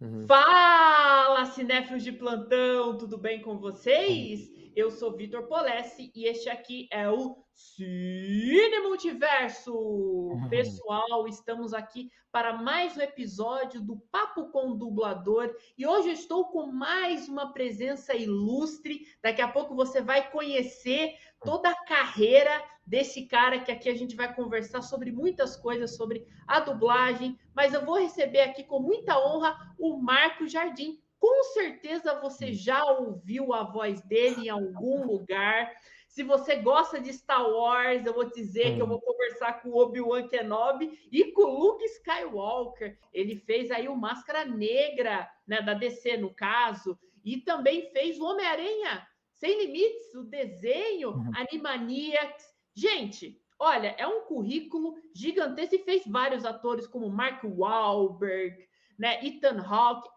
Uhum. Fala, cinéfilos de plantão, tudo bem com vocês? Eu sou Vitor Polessi e este aqui é o Cine Multiverso. Uhum. Pessoal, estamos aqui para mais um episódio do Papo com o Dublador e hoje eu estou com mais uma presença ilustre. Daqui a pouco você vai conhecer toda a carreira desse cara que aqui a gente vai conversar sobre muitas coisas sobre a dublagem, mas eu vou receber aqui com muita honra o Marco Jardim. Com certeza você já ouviu a voz dele em algum lugar. Se você gosta de Star Wars, eu vou dizer que eu Uhum. vou conversar com o Obi-Wan Kenobi e com o Luke Skywalker. Ele fez aí o Máscara Negra, né, da DC no caso, e também fez o Homem-Aranha Sem Limites, o desenho, Uhum. Animaniacs. Gente, olha, é um currículo gigantesco e fez vários atores como Mark Wahlberg, né, Ethan Hawke.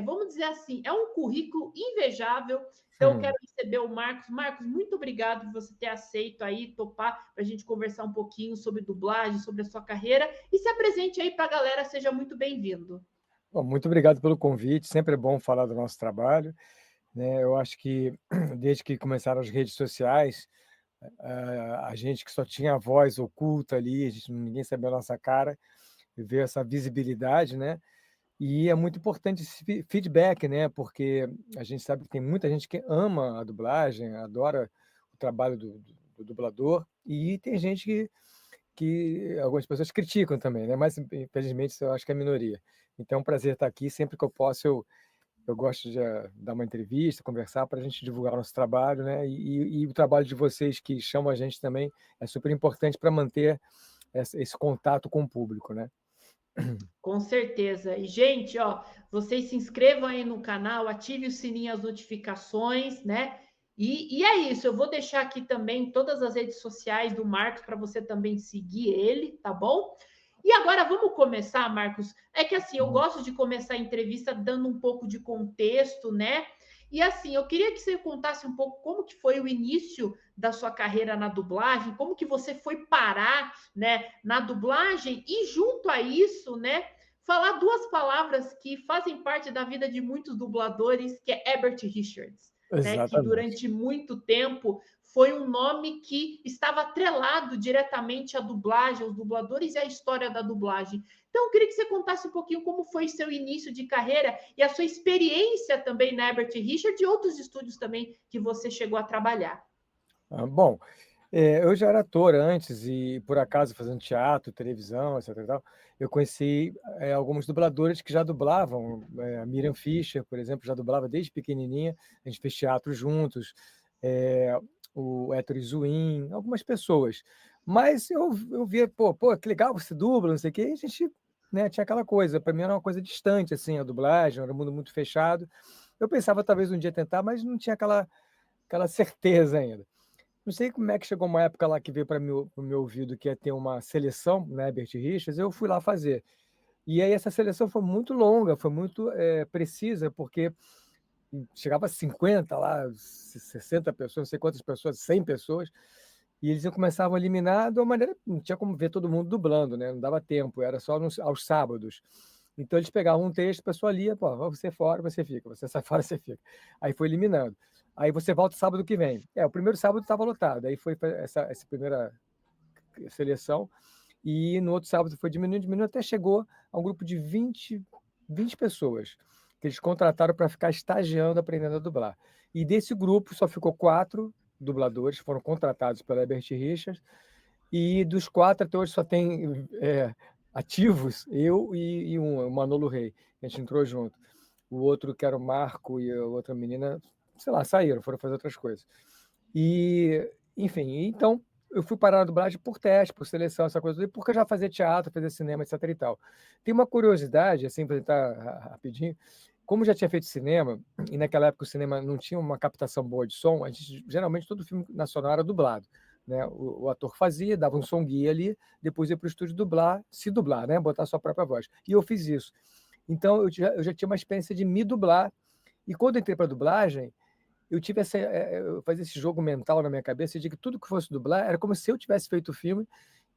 Vamos dizer assim, é um currículo invejável. Então, eu quero Uhum. receber o Marcos. Marcos, muito obrigado por você ter aceito aí, topar, para a gente conversar um pouquinho sobre dublagem, sobre a sua carreira. E se apresente aí para a galera, seja muito bem-vindo. Bom, muito obrigado pelo convite, sempre é bom falar do nosso trabalho, né, eu acho que desde que começaram as redes sociais, a gente que só tinha a voz oculta ali, ninguém sabia a nossa cara, veio essa visibilidade, né, e é muito importante esse feedback, né, porque a gente sabe que tem muita gente que ama a dublagem, adora o trabalho do dublador, e tem gente que algumas pessoas criticam também, né, mas infelizmente eu acho que é a minoria. Então é um prazer estar aqui, sempre que eu posso eu gosto de dar uma entrevista, conversar para a gente divulgar o nosso trabalho, né, e o trabalho de vocês que chamam a gente também é super importante para manter esse contato com o público, né. Com certeza. E, gente, ó, vocês se inscrevam aí no canal, ative o sininho, as notificações, né? E é isso. Eu vou deixar aqui também todas as redes sociais do Marcos para você também seguir ele, tá bom? E agora vamos começar, Marcos. É que assim, eu Uhum. gosto de começar a entrevista dando um pouco de contexto, né? E assim, eu queria que você contasse um pouco como que foi o início da sua carreira na dublagem, como que você foi parar, né, na dublagem e junto a isso, né, falar duas palavras que fazem parte da vida de muitos dubladores, que é Herbert Richards, né, que Exatamente. durante muito tempo foi um nome que estava atrelado diretamente à dublagem, aos dubladores e à história da dublagem. Então, eu queria que você contasse um pouquinho como foi seu início de carreira e a sua experiência também na Herbert Richards e outros estúdios também que você chegou a trabalhar. Bom, eu já era ator antes e, por acaso, fazendo teatro, televisão, etc e tal, eu conheci, alguns dubladores que já dublavam, a Miriam Fischer, por exemplo, já dublava desde pequenininha, a gente fez teatro juntos, eh, o Héctor Zouin, algumas pessoas. Mas eu via: "Pô, que legal, você dubla, não sei o quê", e a gente, né, tinha aquela coisa, para mim era uma coisa distante, assim, a dublagem, era um mundo muito fechado. Eu pensava talvez um dia tentar, mas não tinha aquela certeza ainda. Não sei como é que chegou uma época lá que veio para o meu ouvido que ia ter uma seleção, né, Herbert Richards, eu fui lá fazer. E aí essa seleção foi muito longa, foi muito, precisa, porque chegava a 50 lá, 60 pessoas, não sei quantas pessoas, 100 pessoas, e eles começavam a eliminar de uma maneira não tinha como ver todo mundo dublando, né, não dava tempo, era só aos sábados. Então eles pegavam um texto, a pessoa lia: "Pô, você fora, você fica, você sai fora, você fica". Aí foi eliminando. Aí você volta sábado que vem. O primeiro sábado estava lotado, aí foi essa primeira seleção, e no outro sábado foi diminuindo, até chegou a um grupo de 20 pessoas, que eles contrataram para ficar estagiando, aprendendo a dublar. E desse grupo só ficou 4 dubladores, foram contratados pela Herbert Richards, e dos 4 até hoje só tem, ativos, eu e o Manolo Rey, a gente entrou junto. O outro, que era o Marco, e a outra menina, sei lá, saíram, foram fazer outras coisas. E, enfim, então eu fui parar na dublagem por teste, por seleção, essa coisa toda, porque eu já fazia teatro, fazia cinema, etc e tal. Tem uma curiosidade, assim, para tentar rapidinho, como já tinha feito cinema, e naquela época o cinema não tinha uma captação boa de som, a gente, geralmente todo filme nacional era dublado, né? O ator fazia, dava um som guia ali, depois ia para o estúdio dublar, se dublar, né? Botar a sua própria voz. E eu fiz isso. Então eu já tinha uma experiência de me dublar, e quando eu entrei para dublagem, eu tive eu fazia esse jogo mental na minha cabeça de que tudo que fosse dublar era como se eu tivesse feito o filme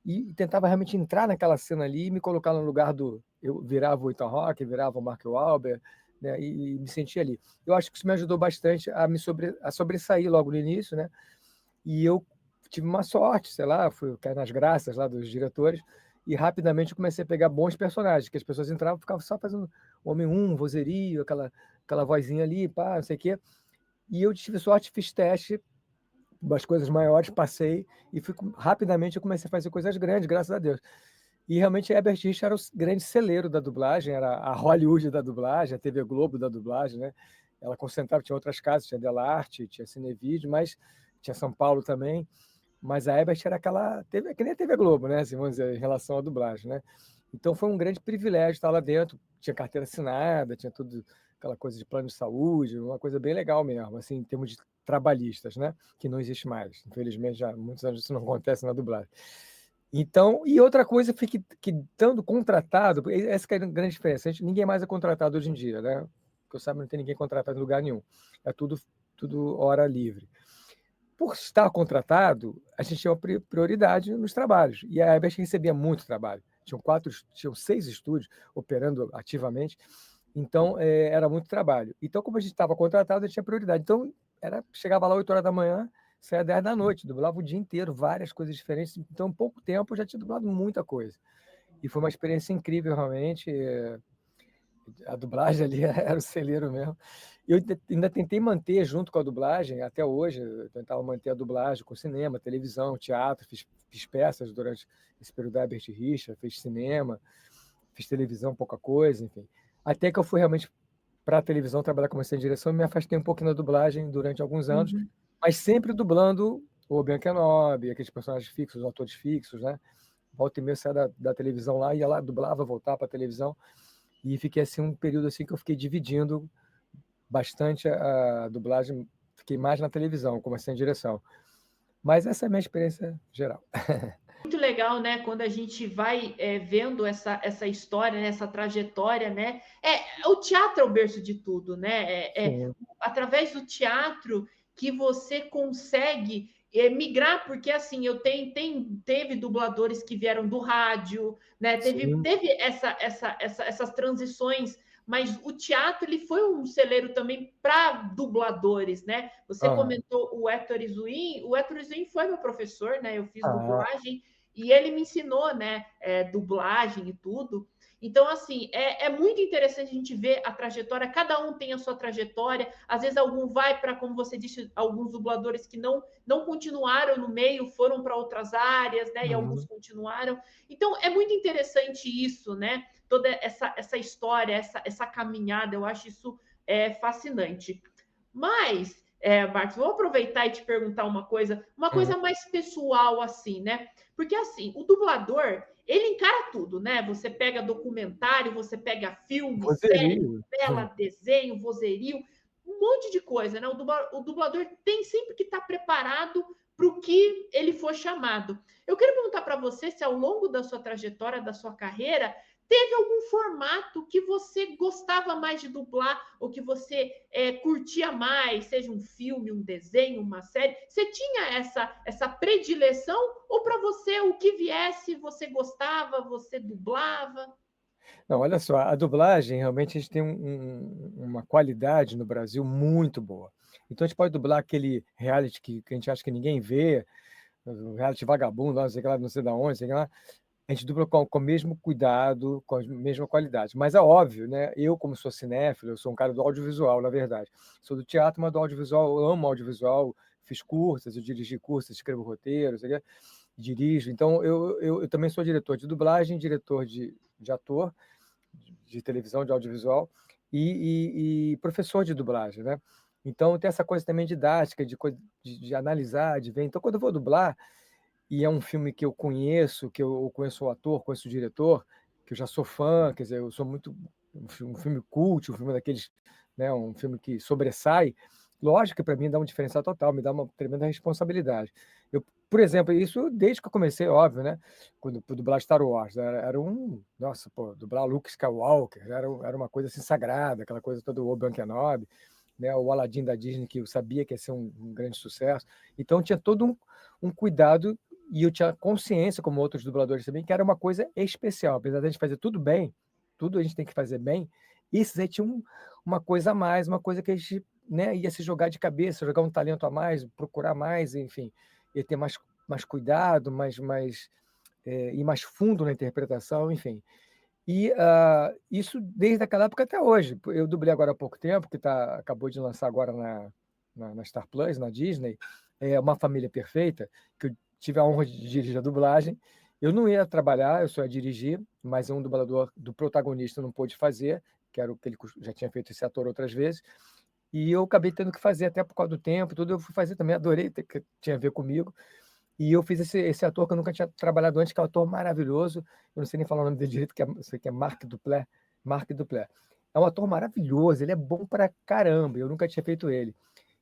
e tentava realmente entrar naquela cena ali e me colocar no lugar do... Eu virava o Ethan Hawke, virava o Mark Wahlberg, né, e me sentia ali. Eu acho que isso me ajudou bastante a sobressair logo no início, né? E eu tive uma sorte, sei lá, fui cair nas graças lá dos diretores, e rapidamente eu comecei a pegar bons personagens, que as pessoas entravam e ficavam só fazendo Homem-1, vozerio, aquela vozinha ali, pá, não sei o quê. E eu tive sorte, fiz teste, umas coisas maiores, passei, e rapidamente eu comecei a fazer coisas grandes, graças a Deus. E realmente Herbert Richards era o grande celeiro da dublagem, era a Hollywood da dublagem, a TV Globo da dublagem, né? Ela concentrava, tinha outras casas, tinha Delarte, tinha Cinevídeo, mas tinha São Paulo também. Mas a Ebert era aquela TV, que nem a TV Globo, né? Assim, vamos dizer, em relação à dublagem, né? Então foi um grande privilégio estar lá dentro. Tinha carteira assinada, tinha tudo aquela coisa de plano de saúde, uma coisa bem legal mesmo, assim, em termos de trabalhistas, né? Que não existe mais. Infelizmente, já há muitos anos isso não acontece na dublagem. Então, e outra coisa foi que estando contratado, essa que é a grande diferença. Ninguém mais é contratado hoje em dia, né? Porque eu saiba, não tem ninguém contratado em lugar nenhum. É tudo hora livre. Por estar contratado, a gente tinha uma prioridade nos trabalhos. E a Ebert recebia muito trabalho. Tinham 6 estúdios operando ativamente, então era muito trabalho. Então, como a gente estava contratado, a gente tinha prioridade. Então, chegava lá 8 horas da manhã, saía 10 da noite, dublava o dia inteiro, várias coisas diferentes. Então, em pouco tempo, eu já tinha dublado muita coisa. E foi uma experiência incrível, realmente. A dublagem ali era o celeiro mesmo. Eu ainda tentei manter junto com a dublagem, até hoje, eu tentava manter a dublagem com cinema, televisão, teatro, fiz peças durante esse período da Herbert Richards, fiz cinema, fiz televisão, pouca coisa, enfim. Até que eu fui realmente para a televisão trabalhar como assistente de direção e me afastei um pouquinho da dublagem durante alguns anos, Uhum. mas sempre dublando o Obi-Wan Kenobi, aqueles personagens fixos, os atores fixos, né? Volta e meia saia da televisão lá, ia lá, dublava, voltava para a televisão. E fiquei assim um período assim que eu fiquei dividindo bastante a dublagem, fiquei mais na televisão, como assistente de direção. Mas essa é a minha experiência geral. Muito legal, né? Quando a gente vai vendo essa história, né? Essa trajetória, né? O teatro é o berço de tudo, né? Sim, Através do teatro que você consegue migrar, porque assim, teve dubladores que vieram do rádio, né? sim. Teve essas transições, mas o teatro ele foi um celeiro também para dubladores, né? Você Aham. comentou o Héctor Izuin foi meu professor, né? Eu fiz Ah, dublagem e ele me ensinou, né, dublagem e tudo. Então, assim, é muito interessante a gente ver a trajetória, cada um tem a sua trajetória, às vezes algum vai para, como você disse, alguns dubladores que não continuaram no meio, foram para outras áreas, né, e alguns uhum. continuaram. Então, é muito interessante isso, né, toda essa história, essa caminhada, eu acho isso fascinante. Mas, Marcos, vou aproveitar e te perguntar uma Uhum. coisa mais pessoal, assim, né? Porque, assim, o dublador, ele encara tudo, né? Você pega documentário, você pega filme, série, Vozerio. novela, desenho, vozerio, um monte de coisa, né? O dublador tem sempre que estar preparado para o que ele for chamado. Eu quero perguntar para você se ao longo da sua trajetória, da sua carreira, teve algum formato que você gostava mais de dublar ou que você curtia mais, seja um filme, um desenho, uma série? Você tinha essa predileção ou para você o que viesse você gostava, você dublava? Não, olha só, a dublagem realmente a gente tem uma qualidade no Brasil muito boa. Então a gente pode dublar aquele reality que a gente acha que ninguém vê, o reality vagabundo, lá, não sei, lá, não sei da onde, sei lá. A gente dubla com o mesmo cuidado, com a mesma qualidade. Mas é óbvio, né? Eu, como sou cinéfilo, eu sou um cara do audiovisual, na verdade. Sou do teatro, mas do audiovisual, eu amo audiovisual, fiz curtas, eu dirigi curtas, escrevo roteiros, dirijo. Então, eu também sou diretor de dublagem, diretor de ator, de televisão, de audiovisual, e professor de dublagem, né? Então, tem essa coisa também didática, de analisar, de ver. Então, quando eu vou dublar, e é um filme que eu conheço, que eu conheço o ator, conheço o diretor, que eu já sou fã, quer dizer, eu sou muito um filme cult, um filme daqueles, né, um filme que sobressai. Lógico que para mim dá um diferencial total, me dá uma tremenda responsabilidade. Eu, por exemplo, isso desde que eu comecei, óbvio, né? Quando dublar Star Wars, era nossa, pô, dublar Luke Skywalker, era uma coisa assim sagrada, aquela coisa toda o Obi-Wan Kenobi, né? O Aladdin da Disney que eu sabia que ia ser um grande sucesso. Então tinha todo um cuidado e eu tinha consciência, como outros dubladores também, que era uma coisa especial. Apesar de a gente fazer tudo bem, tudo a gente tem que fazer bem, esses aí tinham uma coisa a mais, uma coisa que a gente, né, ia se jogar de cabeça, jogar um talento a mais, procurar mais, enfim, ia ter mais cuidado, ir mais fundo na interpretação, enfim. E isso desde aquela época até hoje. Eu dublei agora há pouco tempo, que acabou de lançar agora na Star Plus, na Disney, Uma Família Perfeita, que eu tive a honra de dirigir a dublagem. Eu não ia trabalhar, eu só ia dirigir, mas um dublador do protagonista não pôde fazer, que era o que ele já tinha feito esse ator outras vezes, e eu acabei tendo que fazer até por causa do tempo, tudo eu fui fazer também, adorei, que tinha a ver comigo. E eu fiz esse ator que eu nunca tinha trabalhado antes, que é um ator maravilhoso. Eu não sei nem falar o nome dele direito, sei que é Mark Duplass. Mark Duplass. É um ator maravilhoso, ele é bom pra caramba. Eu nunca tinha feito ele.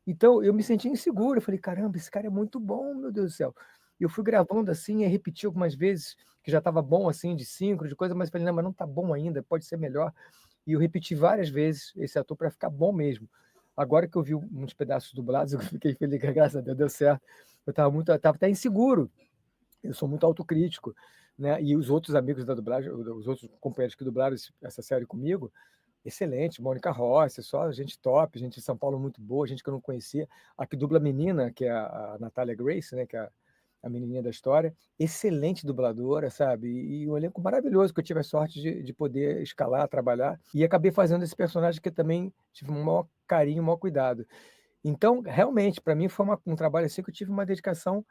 Então eu me senti inseguro. Eu falei, caramba, esse cara é muito bom, meu Deus do céu. E eu fui gravando assim, e repeti algumas vezes que já estava bom assim, de síncro, de coisa, mas falei, não, mas não tá bom ainda, pode ser melhor. E eu repeti várias vezes esse ator para ficar bom mesmo. Agora que eu vi uns pedaços dublados, eu fiquei feliz, graças a Deus, deu certo. Eu estava até inseguro, eu sou muito autocrítico, né? E os outros amigos da dublagem, os outros companheiros que dublaram essa série comigo, excelente, Mônica Rossi, só gente top, gente de São Paulo muito boa, gente que eu não conhecia. A que dubla a menina, que é a Natália Grace, né? Que é a menininha da história, excelente dubladora, sabe? E um elenco maravilhoso que eu tive a sorte de poder escalar, trabalhar, e acabei fazendo esse personagem que eu também tive um maior carinho, um maior cuidado. Então, realmente, para mim foi um trabalho assim que eu tive uma dedicação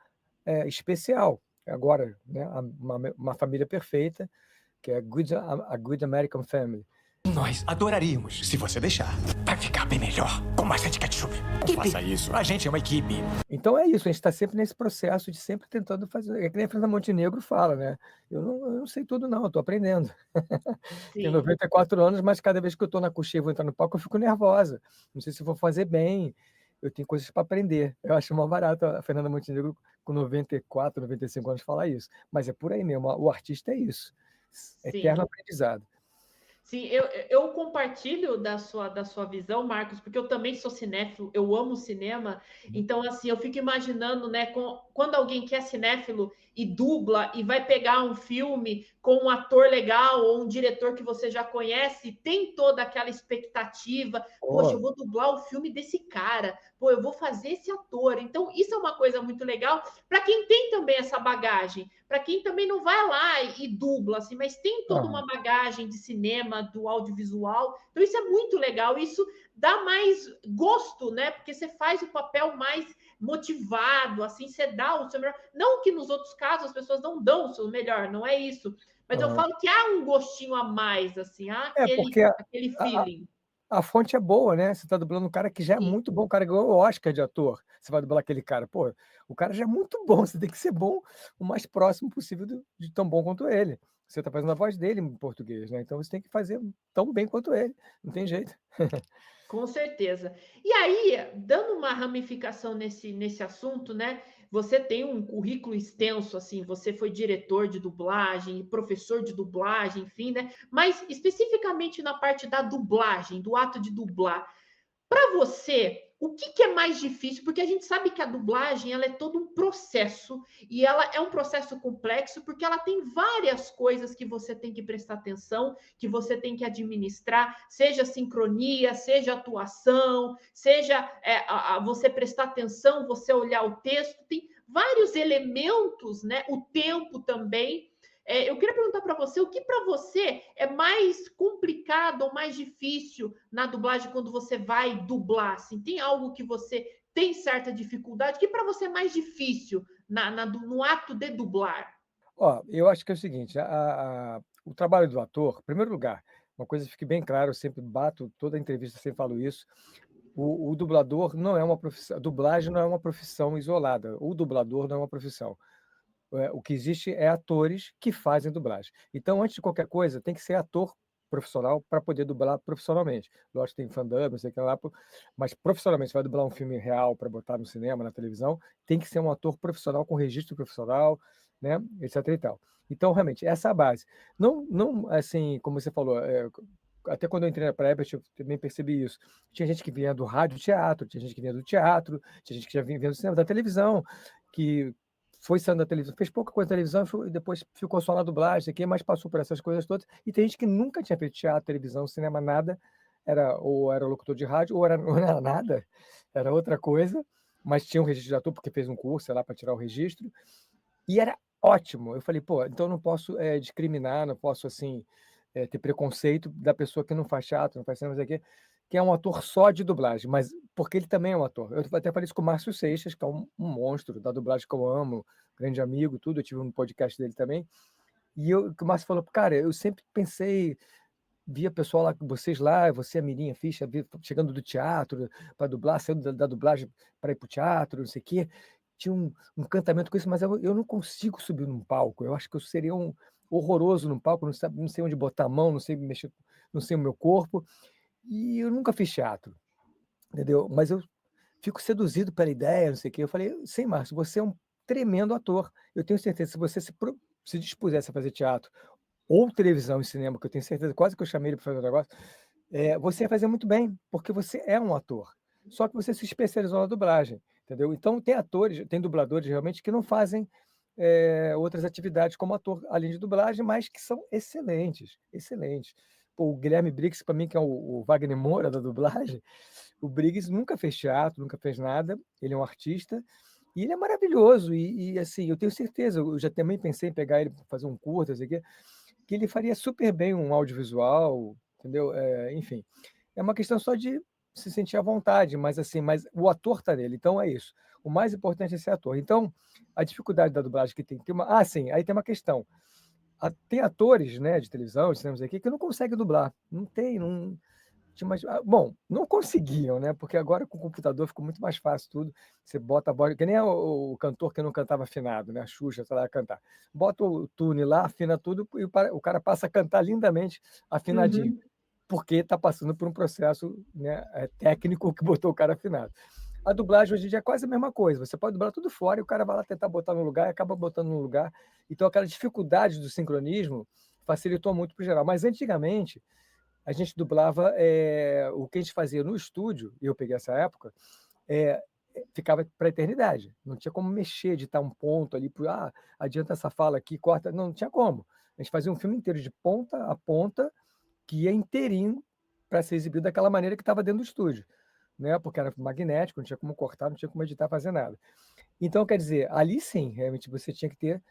especial. Agora, né, uma família perfeita, que é a Good American Family. Nós adoraríamos, se você deixar. Vai ficar bem melhor, com bastante ketchup. Não faça isso, a gente é uma equipe. Então é isso, a gente está sempre nesse processo de sempre tentando fazer. É que nem a Fernanda Montenegro fala, né? Eu não sei tudo, não, eu estou aprendendo. Tenho Sim. 94 anos, mas cada vez que eu estou na coxinha e vou entrar no palco, eu fico nervosa. Não sei se vou fazer bem, eu tenho coisas para aprender. Eu acho mó barato a Fernanda Montenegro, com 94, 95 anos, falar isso. Mas é por aí mesmo, o artista é isso. Eterno Sim. aprendizado. Sim, eu compartilho da sua visão, Marcos, porque eu também sou cinéfilo, eu amo cinema, então, assim, eu fico imaginando, né, quando alguém que é cinéfilo e dubla e vai pegar um filme com um ator legal ou um diretor que você já conhece, tem toda aquela expectativa, poxa, eu Pô, vou dublar o filme desse cara, pô, eu vou fazer esse ator. Então, isso é uma coisa muito legal para quem tem também essa bagagem, para quem também não vai lá e dubla, assim, mas tem toda aham, uma bagagem de cinema, do audiovisual. Então, isso é muito legal. Isso dá mais gosto, né? Porque você faz o papel mais motivado, assim, você dá o seu melhor. Não que nos outros casos as pessoas não dão o seu melhor, não é isso. Mas eu aham. falo que há um gostinho a mais, assim, há aquele, Porque aquele a, feeling. a fonte é boa, né? Você está dublando um cara que já é Sim, muito bom, o cara ganhou o Oscar de ator. Você vai dublar aquele cara, pô, o cara já é muito bom, você tem que ser bom o mais próximo possível de tão bom quanto ele. Você está fazendo a voz dele em português, né? Então você tem que fazer tão bem quanto ele, não tem jeito. com certeza. E aí, dando uma ramificação nesse assunto, né? Você tem um currículo extenso, assim, você foi diretor de dublagem, professor de dublagem, enfim, né? Mas especificamente na parte da dublagem, do ato de dublar. Para você, o que é mais difícil? Porque a gente sabe que a dublagem ela é todo um processo e ela é um processo complexo porque ela tem várias coisas que você tem que prestar atenção, que você tem que administrar, seja sincronia, seja atuação, seja você prestar atenção, você olhar o texto, tem vários elementos, né? O tempo também. Eu queria perguntar para você o que para você é mais complicado ou mais difícil na dublagem quando você vai dublar. Assim, tem algo que você tem certa dificuldade? O que para você é mais difícil no ato de dublar? Ó, eu acho que é o seguinte, o trabalho do ator, em primeiro lugar, uma coisa que fique bem claro, eu sempre bato, toda entrevista sempre falo isso, o dublador não é uma profissão, a dublagem não é uma profissão isolada, o dublador não é uma profissão. O que existe é atores que fazem dublagem. Então, antes de qualquer coisa, tem que ser ator profissional para poder dublar profissionalmente. Lógico que tem fandom, não sei o que lá, mas profissionalmente, você vai dublar um filme real para botar no cinema, na televisão, tem que ser um ator profissional com registro profissional, né, etc e tal. Então, realmente, essa é a base. Não assim, como você falou, até quando eu entrei na Prepper, eu também percebi isso. Tinha gente que vinha do rádio teatro, tinha gente que vinha do teatro, tinha gente que já vinha do cinema, da televisão, que foi saindo da televisão, fez pouca coisa na televisão e depois ficou só na dublagem, aqui, mas passou por essas coisas todas. E tem gente que nunca tinha feito teatro, televisão, cinema, nada, ou era locutor de rádio, ou não era nada, era outra coisa, mas tinha um registro de ator porque fez um curso, sei lá, para tirar o registro, e era ótimo. Eu falei, pô, então eu não posso discriminar, não posso, assim, ter preconceito da pessoa que não faz teatro, não faz cinema, não sei o quê, que é um ator só de dublagem, mas porque ele também é um ator. Eu até falei isso com o Márcio Seixas, que é um monstro da dublagem que eu amo, grande amigo, tudo. Eu tive um podcast dele também. E o Márcio falou, cara, eu sempre pensei, via pessoal lá, vocês lá, você, a Mirinha Ficha, chegando do teatro para dublar, saindo da dublagem para ir para o teatro, não sei o quê. Tinha um encantamento com isso, mas eu não consigo subir num palco. Eu acho que eu seria um horroroso num palco, não sei onde botar a mão, não sei mexer, não sei o meu corpo. E eu nunca fiz teatro, entendeu? Mas eu fico seduzido pela ideia, não sei o quê. Eu falei, sim, Márcio, você é um tremendo ator. Eu tenho certeza, se você se dispusesse a fazer teatro ou televisão e cinema, que eu tenho certeza, quase que eu chamei ele para fazer o negócio, você ia fazer muito bem, porque você é um ator. Só que você se especializou na dublagem, entendeu? Então, tem atores, tem dubladores realmente que não fazem outras atividades como ator, além de dublagem, mas que são excelentes, excelentes. Pô, o Guilherme Briggs, para mim, que é o Wagner Moura da dublagem, o Briggs nunca fez teatro, nunca fez nada, ele é um artista, e ele é maravilhoso, e assim, eu tenho certeza, eu já também pensei em pegar ele para fazer um curta, não sei o quê, que ele faria super bem um audiovisual, entendeu? Enfim, é uma questão só de se sentir à vontade, mas assim, mas o ator está nele, então é isso. O mais importante é ser ator. Então, a dificuldade da dublagem que tem que ter uma. Ah, sim, aí tem uma questão. Tem atores, né, de televisão, de cinemas aqui, que não conseguem dublar. Não tem, não. Bom, não conseguiam, né? Porque agora com o computador ficou muito mais fácil tudo. Você bota a voz, que nem o cantor que não cantava afinado, né? A Xuxa, sei lá, cantar. Bota o tune lá, afina tudo e o cara passa a cantar lindamente, afinadinho. Uhum. Porque está passando por um processo, né, técnico que botou o cara afinado. A dublagem hoje em dia é quase a mesma coisa. Você pode dublar tudo fora e o cara vai lá tentar botar no lugar e acaba botando no lugar. Então, aquela dificuldade do sincronismo facilitou muito para o geral. Mas antigamente a gente dublava o que a gente fazia no estúdio, e eu peguei essa época, ficava para a eternidade. Não tinha como mexer, editar um ponto ali, adianta essa fala aqui, corta. Não tinha como. A gente fazia um filme inteiro de ponta a ponta, que ia inteirinho para ser exibido daquela maneira que estava dentro do estúdio, né? Porque era magnético, não tinha como cortar, não tinha como editar, fazer nada. Então, quer dizer, ali sim, realmente você tinha que ter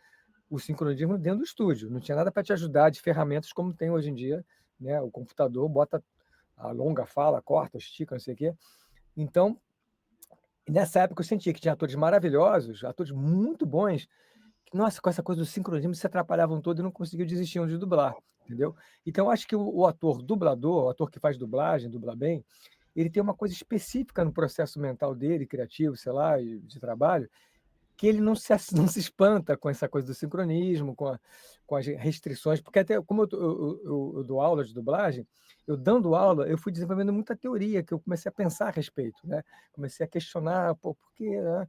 o sincronismo dentro do estúdio. Não tinha nada para te ajudar de ferramentas como tem hoje em dia, né? O computador bota a longa fala, corta, estica, não sei o quê. Então, nessa época eu sentia que tinha atores maravilhosos, atores muito bons, que, nossa, com essa coisa do sincronismo se atrapalhavam todo e não conseguiam desistir de dublar, entendeu? Então, eu acho que o ator dublador, o ator que faz dublagem, dubla bem, ele tem uma coisa específica no processo mental dele, criativo, sei lá, e de trabalho, que ele não se espanta com essa coisa do sincronismo, com as restrições, porque até como eu dou aula de dublagem, eu dando aula, eu fui desenvolvendo muita teoria, que eu comecei a pensar a respeito, né? Comecei a questionar, pô, por quê, né?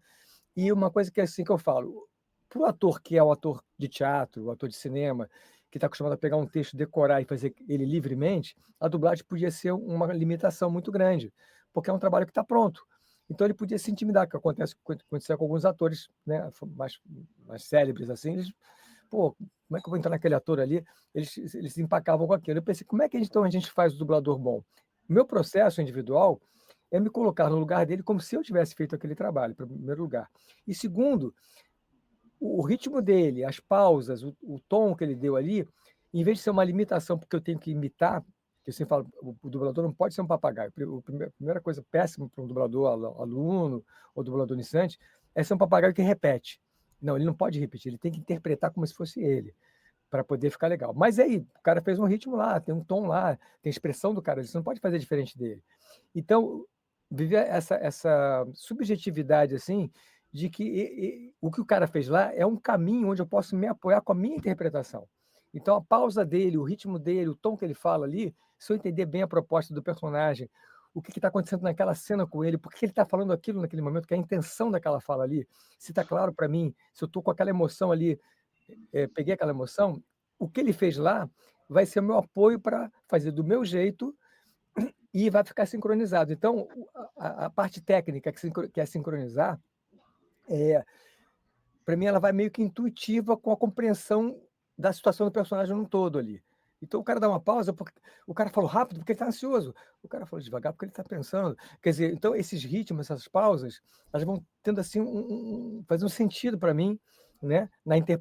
E uma coisa que é assim que eu falo, para o ator que é o ator de teatro, o ator de cinema, que está acostumado a pegar um texto, decorar e fazer ele livremente, a dublagem podia ser uma limitação muito grande, porque é um trabalho que está pronto. Então ele podia se intimidar, que aconteceu com alguns atores, né, mais célebres assim, eles, pô, como é que eu vou entrar naquele ator ali? Eles se empacavam com aquilo. Eu pensei, como é que então a gente faz o dublador bom? O meu processo individual é me colocar no lugar dele como se eu tivesse feito aquele trabalho, em primeiro lugar. E segundo, o ritmo dele, as pausas, o tom que ele deu ali, em vez de ser uma limitação porque eu tenho que imitar, que eu sempre falo, o dublador não pode ser um papagaio. A primeira coisa péssima para um dublador aluno ou dublador iniciante é ser um papagaio que repete. Não, ele não pode repetir, ele tem que interpretar como se fosse ele, para poder ficar legal. Mas aí, o cara fez um ritmo lá, tem um tom lá, tem a expressão do cara, você não pode fazer diferente dele. Então, viver essa subjetividade assim, de que o que o cara fez lá é um caminho onde eu posso me apoiar com a minha interpretação. Então, a pausa dele, o ritmo dele, o tom que ele fala ali, se eu entender bem a proposta do personagem, o que está acontecendo naquela cena com ele, por que ele está falando aquilo naquele momento, que é a intenção daquela fala ali, se está claro para mim, se eu estou com aquela emoção ali, peguei aquela emoção, o que ele fez lá vai ser o meu apoio para fazer do meu jeito e vai ficar sincronizado. Então, a parte técnica que é sincronizar, para mim, ela vai meio que intuitiva com a compreensão da situação do personagem num todo ali. Então o cara dá uma pausa, porque o cara falou rápido porque ele está ansioso, o cara falou devagar porque ele está pensando. Quer dizer, então esses ritmos, essas pausas, elas vão tendo assim fazer um sentido para mim, né,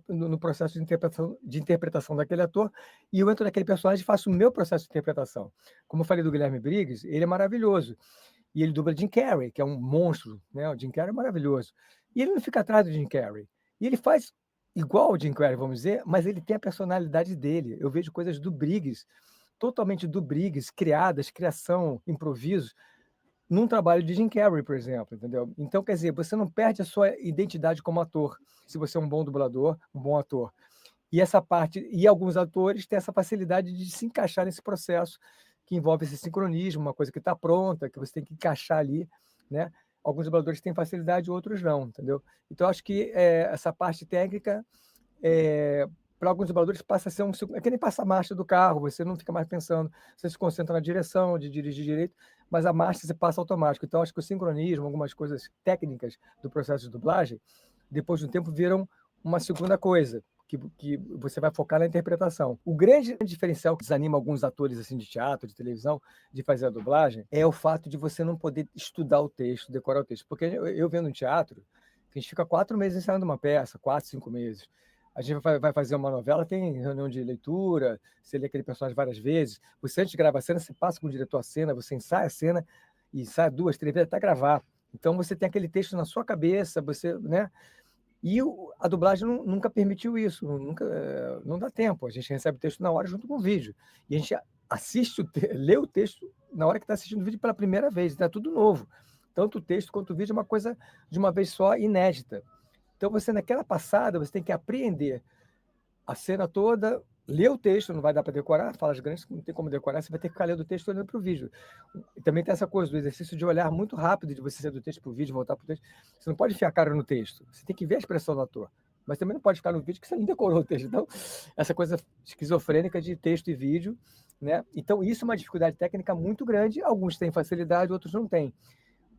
no processo de interpretação daquele ator, e eu entro naquele personagem e faço o meu processo de interpretação. Como eu falei do Guilherme Briggs, ele é maravilhoso. E ele dubla Jim Carrey, que é um monstro, né? O Jim Carrey é maravilhoso. E ele não fica atrás do Jim Carrey. E ele faz igual o Jim Carrey, vamos dizer, mas ele tem a personalidade dele. Eu vejo coisas do Briggs, totalmente do Briggs, criadas, criação, improviso, num trabalho de Jim Carrey, por exemplo, entendeu? Então, quer dizer, você não perde a sua identidade como ator, se você é um bom dublador, um bom ator. E essa parte, e alguns atores têm essa facilidade de se encaixar nesse processo que envolve esse sincronismo, uma coisa que está pronta, que você tem que encaixar ali, né? Alguns dubladores têm facilidade, outros não, entendeu? Então, acho que essa parte técnica, para alguns dubladores, passa a ser é que nem passar a marcha do carro, você não fica mais pensando, você se concentra na direção, de dirigir direito, mas a marcha você passa automático. Então, acho que o sincronismo, algumas coisas técnicas do processo de dublagem, depois de um tempo, viram uma segunda coisa, que você vai focar na interpretação. O grande diferencial que desanima alguns atores assim de teatro, de televisão, de fazer a dublagem, é o fato de você não poder estudar o texto, decorar o texto. Porque eu vendo um teatro, a gente fica 4 meses ensaiando uma peça, 4, 5 meses. A gente vai fazer uma novela, tem reunião de leitura, você lê aquele personagem várias vezes. Você, antes de gravar a cena, você passa com o diretor a cena, você ensaia a cena e sai 2, 3 vezes até gravar. Então, você tem aquele texto na sua cabeça, você, né? E a dublagem nunca permitiu isso, não dá tempo. A gente recebe o texto na hora junto com o vídeo. E a gente lê o texto na hora que está assistindo o vídeo pela primeira vez, está tudo novo. Tanto o texto quanto o vídeo é uma coisa de uma vez só, inédita. Então, você, naquela passada, você tem que apreender a cena toda, ler o texto, não vai dar para decorar, falas grandes, não tem como decorar, você vai ter que ficar lendo o texto olhando para o vídeo. E também tem essa coisa do exercício de olhar muito rápido, de você sair do texto para o vídeo, voltar para o texto. Você não pode enfiar a cara no texto, você tem que ver a expressão do ator. Mas também não pode ficar no vídeo que você não decorou o texto. Então, essa coisa esquizofrênica de texto e vídeo, né? Então, isso é uma dificuldade técnica muito grande. Alguns têm facilidade, outros não têm.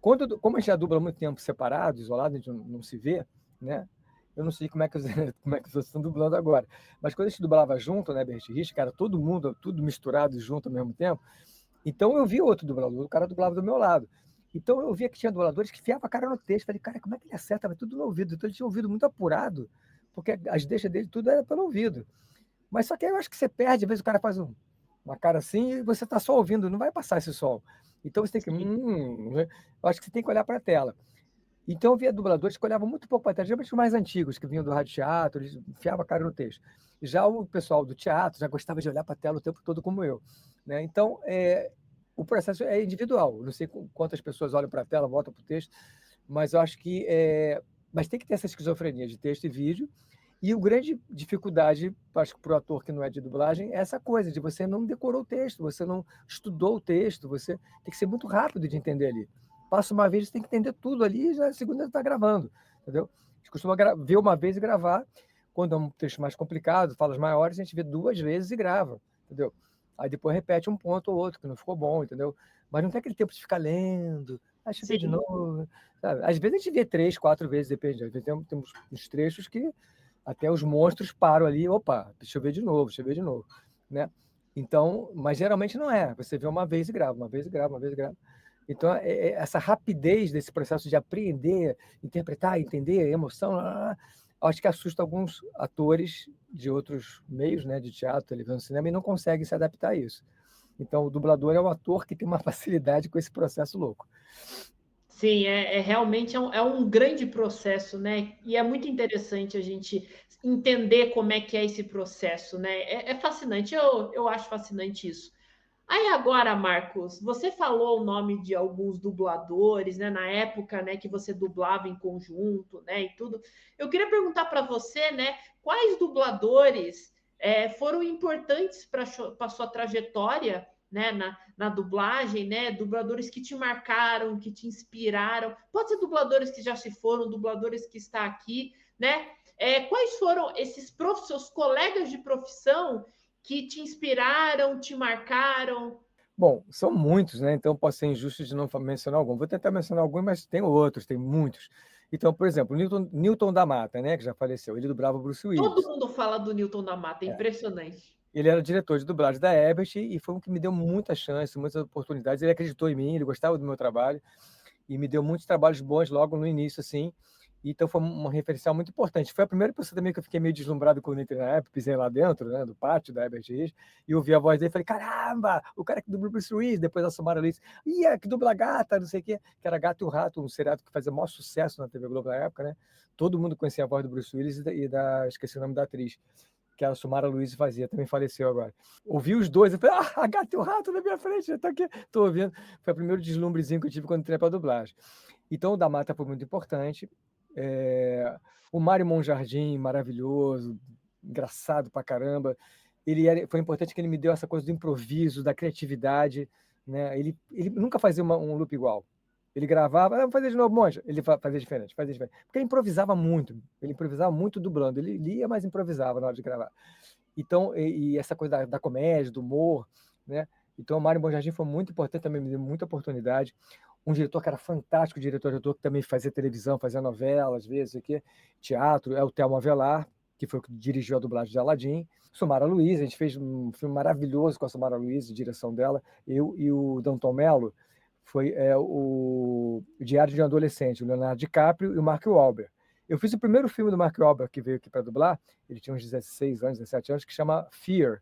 Como a gente já dubla há muito tempo separado, isolado, a gente não se vê, né? Eu não sei como é que vocês estão dublando agora, mas quando a gente dublava junto, né, Bert Rich, cara, todo mundo, tudo misturado junto ao mesmo tempo, então eu vi outro dublador, o cara dublava do meu lado. Então eu via que tinha dubladores que enfiavam a cara no texto, falei, cara, como é que ele acerta? Vai tudo no ouvido. Então ele tinha ouvido muito apurado, porque as deixas dele tudo era pelo ouvido. Mas só que aí eu acho que você perde, às vezes o cara faz uma cara assim e você está só ouvindo, não vai passar esse som. Então você tem que. Eu acho que você tem que olhar para a tela. Então eu via dubladores que olhavam muito pouco para a tela, geralmente os mais antigos, que vinham do rádio teatro, eles enfiavam a cara no texto. Já o pessoal do teatro já gostava de olhar para a tela o tempo todo, como eu. Né? Então, o processo é individual. Não sei quantas pessoas olham para a tela, voltam para o texto, mas eu acho que. Mas tem que ter essa esquizofrenia de texto e vídeo. E a grande dificuldade, acho que para o ator que não é de dublagem, é essa coisa de você não decorou o texto, você não estudou o texto, você tem que ser muito rápido de entender ali. Passa uma vez, você tem que entender tudo ali, e já a segunda está gravando, entendeu? A gente costuma ver uma vez e gravar. Quando é um texto mais complicado, falas maiores, a gente vê 2 vezes e grava, entendeu? Aí depois repete um ponto ou outro que não ficou bom, entendeu? Mas não tem aquele tempo de ficar lendo, deixa eu ver de novo, sabe? Às vezes a gente vê 3, 4 vezes, depende. Às vezes temos uns trechos que até os monstros param ali, opa, deixa eu ver de novo, né? Então, mas geralmente não é. Você vê uma vez e grava, uma vez e grava, uma vez e grava. Então, essa rapidez desse processo de aprender, interpretar, entender, emoção, acho que assusta alguns atores de outros meios, né, de teatro, televisão, cinema, e não conseguem se adaptar a isso. Então, o dublador é o ator que tem uma facilidade com esse processo louco. Sim, realmente um grande processo, né? E é muito interessante a gente entender como é que é esse processo, né? É fascinante, eu acho fascinante isso. Aí agora, Marcos, você falou o nome de alguns dubladores, né? Na época, né, que você dublava em conjunto, né, e tudo. Eu queria perguntar para você, né, quais dubladores foram importantes para a sua trajetória, né, na dublagem, né? Dubladores que te marcaram, que te inspiraram. Pode ser dubladores que já se foram, dubladores que estão aqui, né? Quais foram esses seus colegas de profissão que te inspiraram, te marcaram? Bom, são muitos, né? Então posso ser injusto de não mencionar algum. Vou tentar mencionar alguns, mas tem outros, tem muitos. Então, por exemplo, Newton da Mata, né, que já faleceu, ele dublava o Bruce Todo Willis. mundo fala do Newton da Mata, é impressionante. Ele era diretor de dublagem da Ebert e foi um que me deu muita chance, muitas oportunidades. Ele acreditou em mim, ele gostava do meu trabalho e me deu muitos trabalhos bons logo no início, assim. Então foi uma referencial muito importante. Foi a primeira pessoa também que eu fiquei meio deslumbrado quando entrei na época, pisei lá dentro, né, do pátio da Ebert Rios, e ouvi a voz dele e falei, caramba, o cara que dubla o Bruce Willis, depois a Samara Luiz, que dubla a Gata, não sei o quê, que era Gato e o Rato, um seriado que fazia o maior sucesso na TV Globo na época, né? Todo mundo conhecia a voz do Bruce Willis esqueci o nome da atriz, que a Samara Luiz fazia, também faleceu agora. Ouvi os dois, eu falei, a Gata e o Rato na minha frente, eu tô aqui, tô ouvindo. Foi o primeiro deslumbrezinho que eu tive quando entrei para dublagem. Então, o da Mata foi muito importante. O Mário Monjardim, maravilhoso, engraçado pra caramba. Foi importante que ele me deu essa coisa do improviso, da criatividade, né? Ele nunca fazia um loop igual. Ele gravava, vamos fazer de novo, Monja. Ele fazia diferente. Porque ele improvisava muito dublando. Ele lia, mas improvisava na hora de gravar. Então, e essa coisa da comédia, do humor, né? Então, o Mário Monjardim foi muito importante, também me deu muita oportunidade. Um diretor que era fantástico, diretor de ator, que também fazia televisão, fazia novela, às vezes, aqui, teatro, é o Thelma Avelar, que foi o que dirigiu a dublagem de Aladdin. Samara Luiz, a gente fez um filme maravilhoso com a Samara Luiz, de direção dela. Eu e o Danton Mello, foi o Diário de um Adolescente, o Leonardo DiCaprio e o Mark Wahlberg. Eu fiz o primeiro filme do Mark Wahlberg que veio aqui para dublar, ele tinha uns 16 anos, 17 anos, que chama Fear,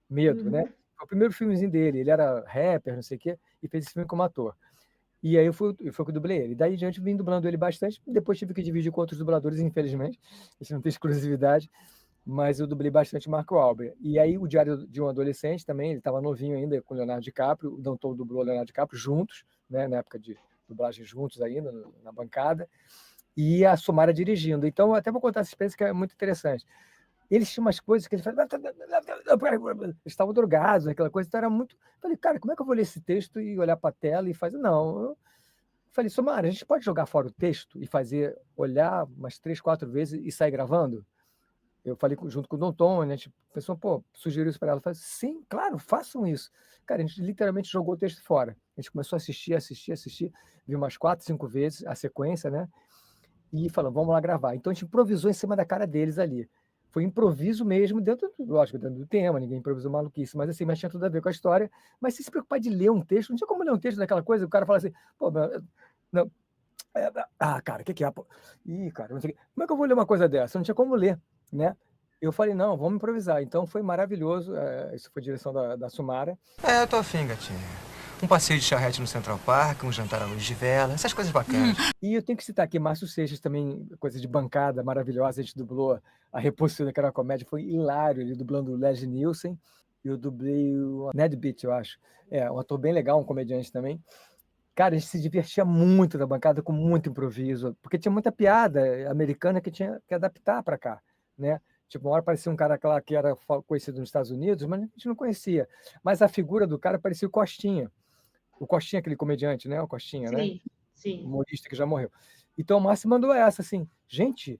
Medo, né? Foi o primeiro filmezinho dele, ele era rapper, não sei o quê, e fez esse filme como ator. E aí foi que eu dublei ele. Daí em diante vim dublando ele bastante, depois tive que dividir com outros dubladores, infelizmente, isso não tem exclusividade, mas eu dublei bastante Mark Wahlberg. E aí o Diário de um Adolescente também, ele estava novinho ainda, com o Leonardo DiCaprio, o Danton dublou o Leonardo DiCaprio juntos, né, na época de dublagem juntos ainda, na bancada, e a Sumara dirigindo. Então, até vou contar essa experiência que é muito interessante. Eles tinham umas coisas que eles faziam. Eles estavam drogados, aquela coisa. Então era muito. Falei, cara, como é que eu vou ler esse texto e olhar para a tela e fazer? Não. Eu falei, Sumara, a gente pode jogar fora o texto e fazer, olhar umas 3, 4 vezes e sair gravando? Eu falei junto com o Danton, a gente pensou, sugeriu isso para ela. Eu falei, sim, claro, façam isso. Cara, a gente literalmente jogou o texto fora. A gente começou a assistir, viu umas 4, 5 vezes a sequência, né? E falou, vamos lá gravar. Então a gente improvisou em cima da cara deles ali. Foi improviso mesmo, lógico, dentro do tema, ninguém improvisou maluquice, mas assim, mas tinha tudo a ver com a história. Mas se preocupar de ler um texto, não tinha como ler um texto daquela coisa, o cara fala assim, não, cara, o que é? Ih, cara, não sei, como é que eu vou ler uma coisa dessa? Não tinha como ler, né? Eu falei, não, vamos improvisar. Então foi maravilhoso, isso foi a direção da Sumara. Eu tô afim, gatinha. Um passeio de charrete no Central Park, um jantar à luz de vela, essas coisas bacanas. E eu tenho que citar aqui Márcio Seixas também, coisa de bancada maravilhosa, a gente dublou a Repulsora, que era uma comédia, foi hilário, ele dublando o Leslie Nielsen, e eu dublei o Ned Beat, eu acho. Um ator bem legal, um comediante também. Cara, a gente se divertia muito na bancada, com muito improviso, porque tinha muita piada americana que tinha que adaptar para cá, né? Tipo, uma hora parecia um cara lá que era conhecido nos Estados Unidos, mas a gente não conhecia. Mas a figura do cara parecia o Costinha. O Costinha, aquele comediante, né? O Costinha, sim, né? Sim. Humorista que já morreu. Então o Márcio mandou essa, assim, gente,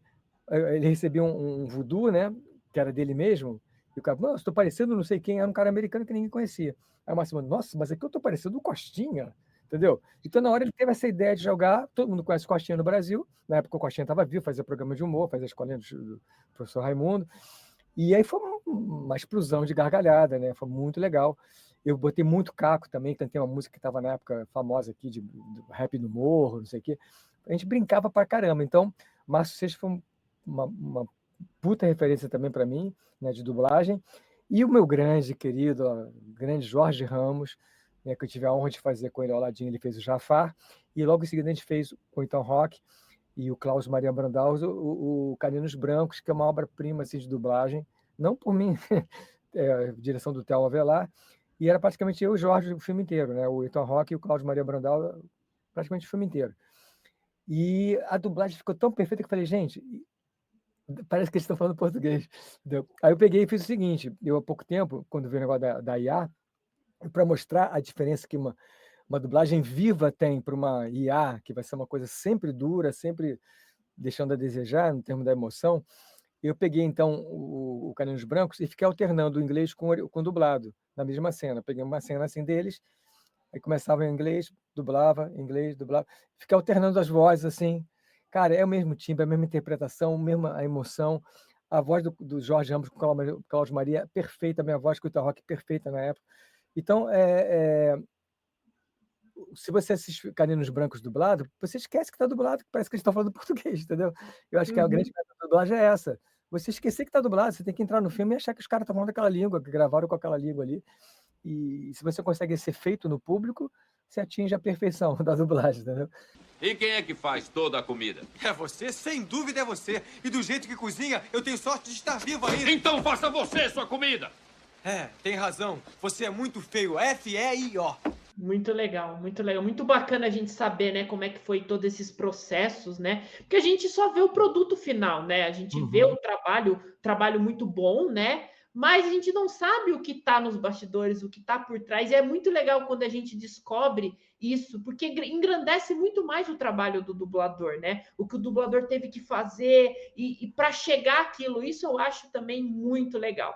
ele recebia um voodoo, né? Que era dele mesmo, e o cara, nossa, estou parecendo não sei quem, era um cara americano que ninguém conhecia. Aí o Márcio mandou, nossa, mas aqui eu estou parecendo o Costinha, entendeu? Então na hora ele teve essa ideia de jogar, todo mundo conhece o Costinha no Brasil, na época o Costinha estava vivo, fazia programa de humor, fazia a escolinha do professor Raimundo, e aí foi uma explosão de gargalhada, né? Foi muito legal. Eu botei muito caco também, cantei uma música que estava na época famosa aqui, de rap no morro, não sei o quê. A gente brincava pra caramba. Então, Márcio Seixas foi uma puta referência também para mim, né, de dublagem. E o meu grande querido, grande Jorge Ramos, né, que eu tive a honra de fazer com ele ao ladinho, ele fez o Jafar. E logo em seguida a gente fez o Então Rock e o Klaus Maria Brandau, o Caninos Brancos, que é uma obra-prima assim, de dublagem, não por mim, direção do Thelma Avelar, e era praticamente eu e o Jorge o filme inteiro, né? O Ethan Rock e o Cláudio Maria Brandal, praticamente o filme inteiro. E a dublagem ficou tão perfeita que eu falei, gente, parece que eles estão falando português. Entendeu? Aí eu peguei e fiz o seguinte, eu há pouco tempo, quando vi o negócio da IA, para mostrar a diferença que uma dublagem viva tem para uma IA, que vai ser uma coisa sempre dura, sempre deixando a desejar, no termo da emoção, eu peguei, então, o Caninhos Brancos e fiquei alternando o inglês com o dublado, na mesma cena. Peguei uma cena assim deles, aí começava em inglês, dublava, fiquei alternando as vozes, assim. Cara, é o mesmo timbre, a mesma interpretação, a mesma a emoção. A voz do Jorge Ramos com o Cláudio Maria, perfeita, a minha voz com o Ethan Hawke, perfeita na época. Então, se você assiste Caninos Brancos dublado, você esquece que está dublado, que parece que eles estão falando português, entendeu? Eu acho que a grande questão da dublagem é essa. Você esquecer que está dublado, você tem que entrar no filme e achar que os caras estão falando aquela língua, que gravaram com aquela língua ali. E se você consegue esse efeito no público, você atinge a perfeição da dublagem, entendeu? E quem é que faz toda a comida? É você, sem dúvida é você. E do jeito que cozinha, eu tenho sorte de estar vivo ainda. Então faça você sua comida! É, tem razão. Você é muito feio. F-E-I-O. Muito legal, muito legal. Muito bacana a gente saber, né, como é que foi todos esses processos, né? Porque a gente só vê o produto final, né? A gente vê o trabalho muito bom, né? Mas a gente não sabe o que está nos bastidores, o que está por trás. E é muito legal quando a gente descobre isso, porque engrandece muito mais o trabalho do dublador, né? O que o dublador teve que fazer e para chegar àquilo, isso eu acho também muito legal.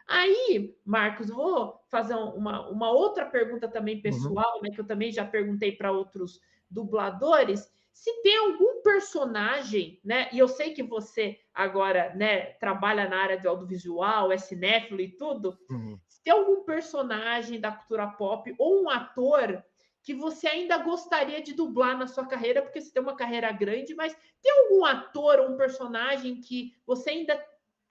Aí, Marcos, vou fazer uma outra pergunta também pessoal, né? Que eu também já perguntei para outros dubladores. Se tem algum personagem, né? E eu sei que você agora, né, trabalha na área do audiovisual, é cinéfilo e tudo. Se tem algum personagem da cultura pop ou um ator que você ainda gostaria de dublar na sua carreira, porque você tem uma carreira grande, mas tem algum ator ou um personagem que você ainda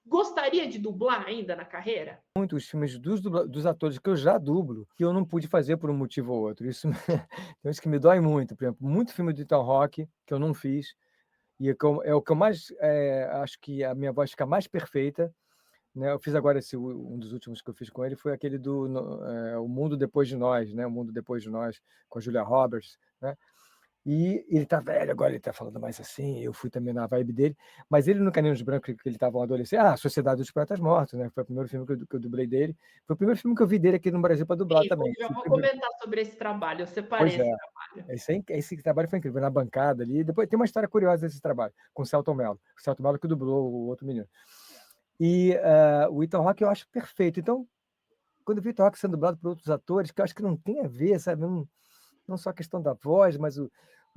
gostaria de dublar ainda na carreira? Muitos filmes dos atores que eu já dublo, que eu não pude fazer por um motivo ou outro. Isso tem uns que me dói muito. Por exemplo, muito filme do Ethan Hawke que eu não fiz, e é o que eu mais acho que a minha voz fica mais perfeita, né? Eu fiz agora um dos últimos que eu fiz com ele foi aquele do O Mundo Depois de Nós, né? O Mundo Depois de Nós, com a Julia Roberts, né? E ele tá velho agora, ele tá falando mais assim, eu fui também na vibe dele, mas ele no Caninhos Brancos, que ele tava um adolescente, Sociedade dos Poetas Mortos, né? Foi o primeiro filme que eu dublei dele, foi o primeiro filme que eu vi dele aqui no Brasil para dublar Sim, também. já vou comentar sobre esse trabalho, eu separei Pois é, esse trabalho. esse trabalho foi incrível, na bancada ali, depois tem uma história curiosa desse trabalho, com o Celton Mello que dublou o outro menino. E o Ethan Hawke eu acho perfeito, então, quando eu vi o Ethan Hawke sendo dublado por outros atores, que eu acho que não tem a ver, sabe, não só a questão da voz, mas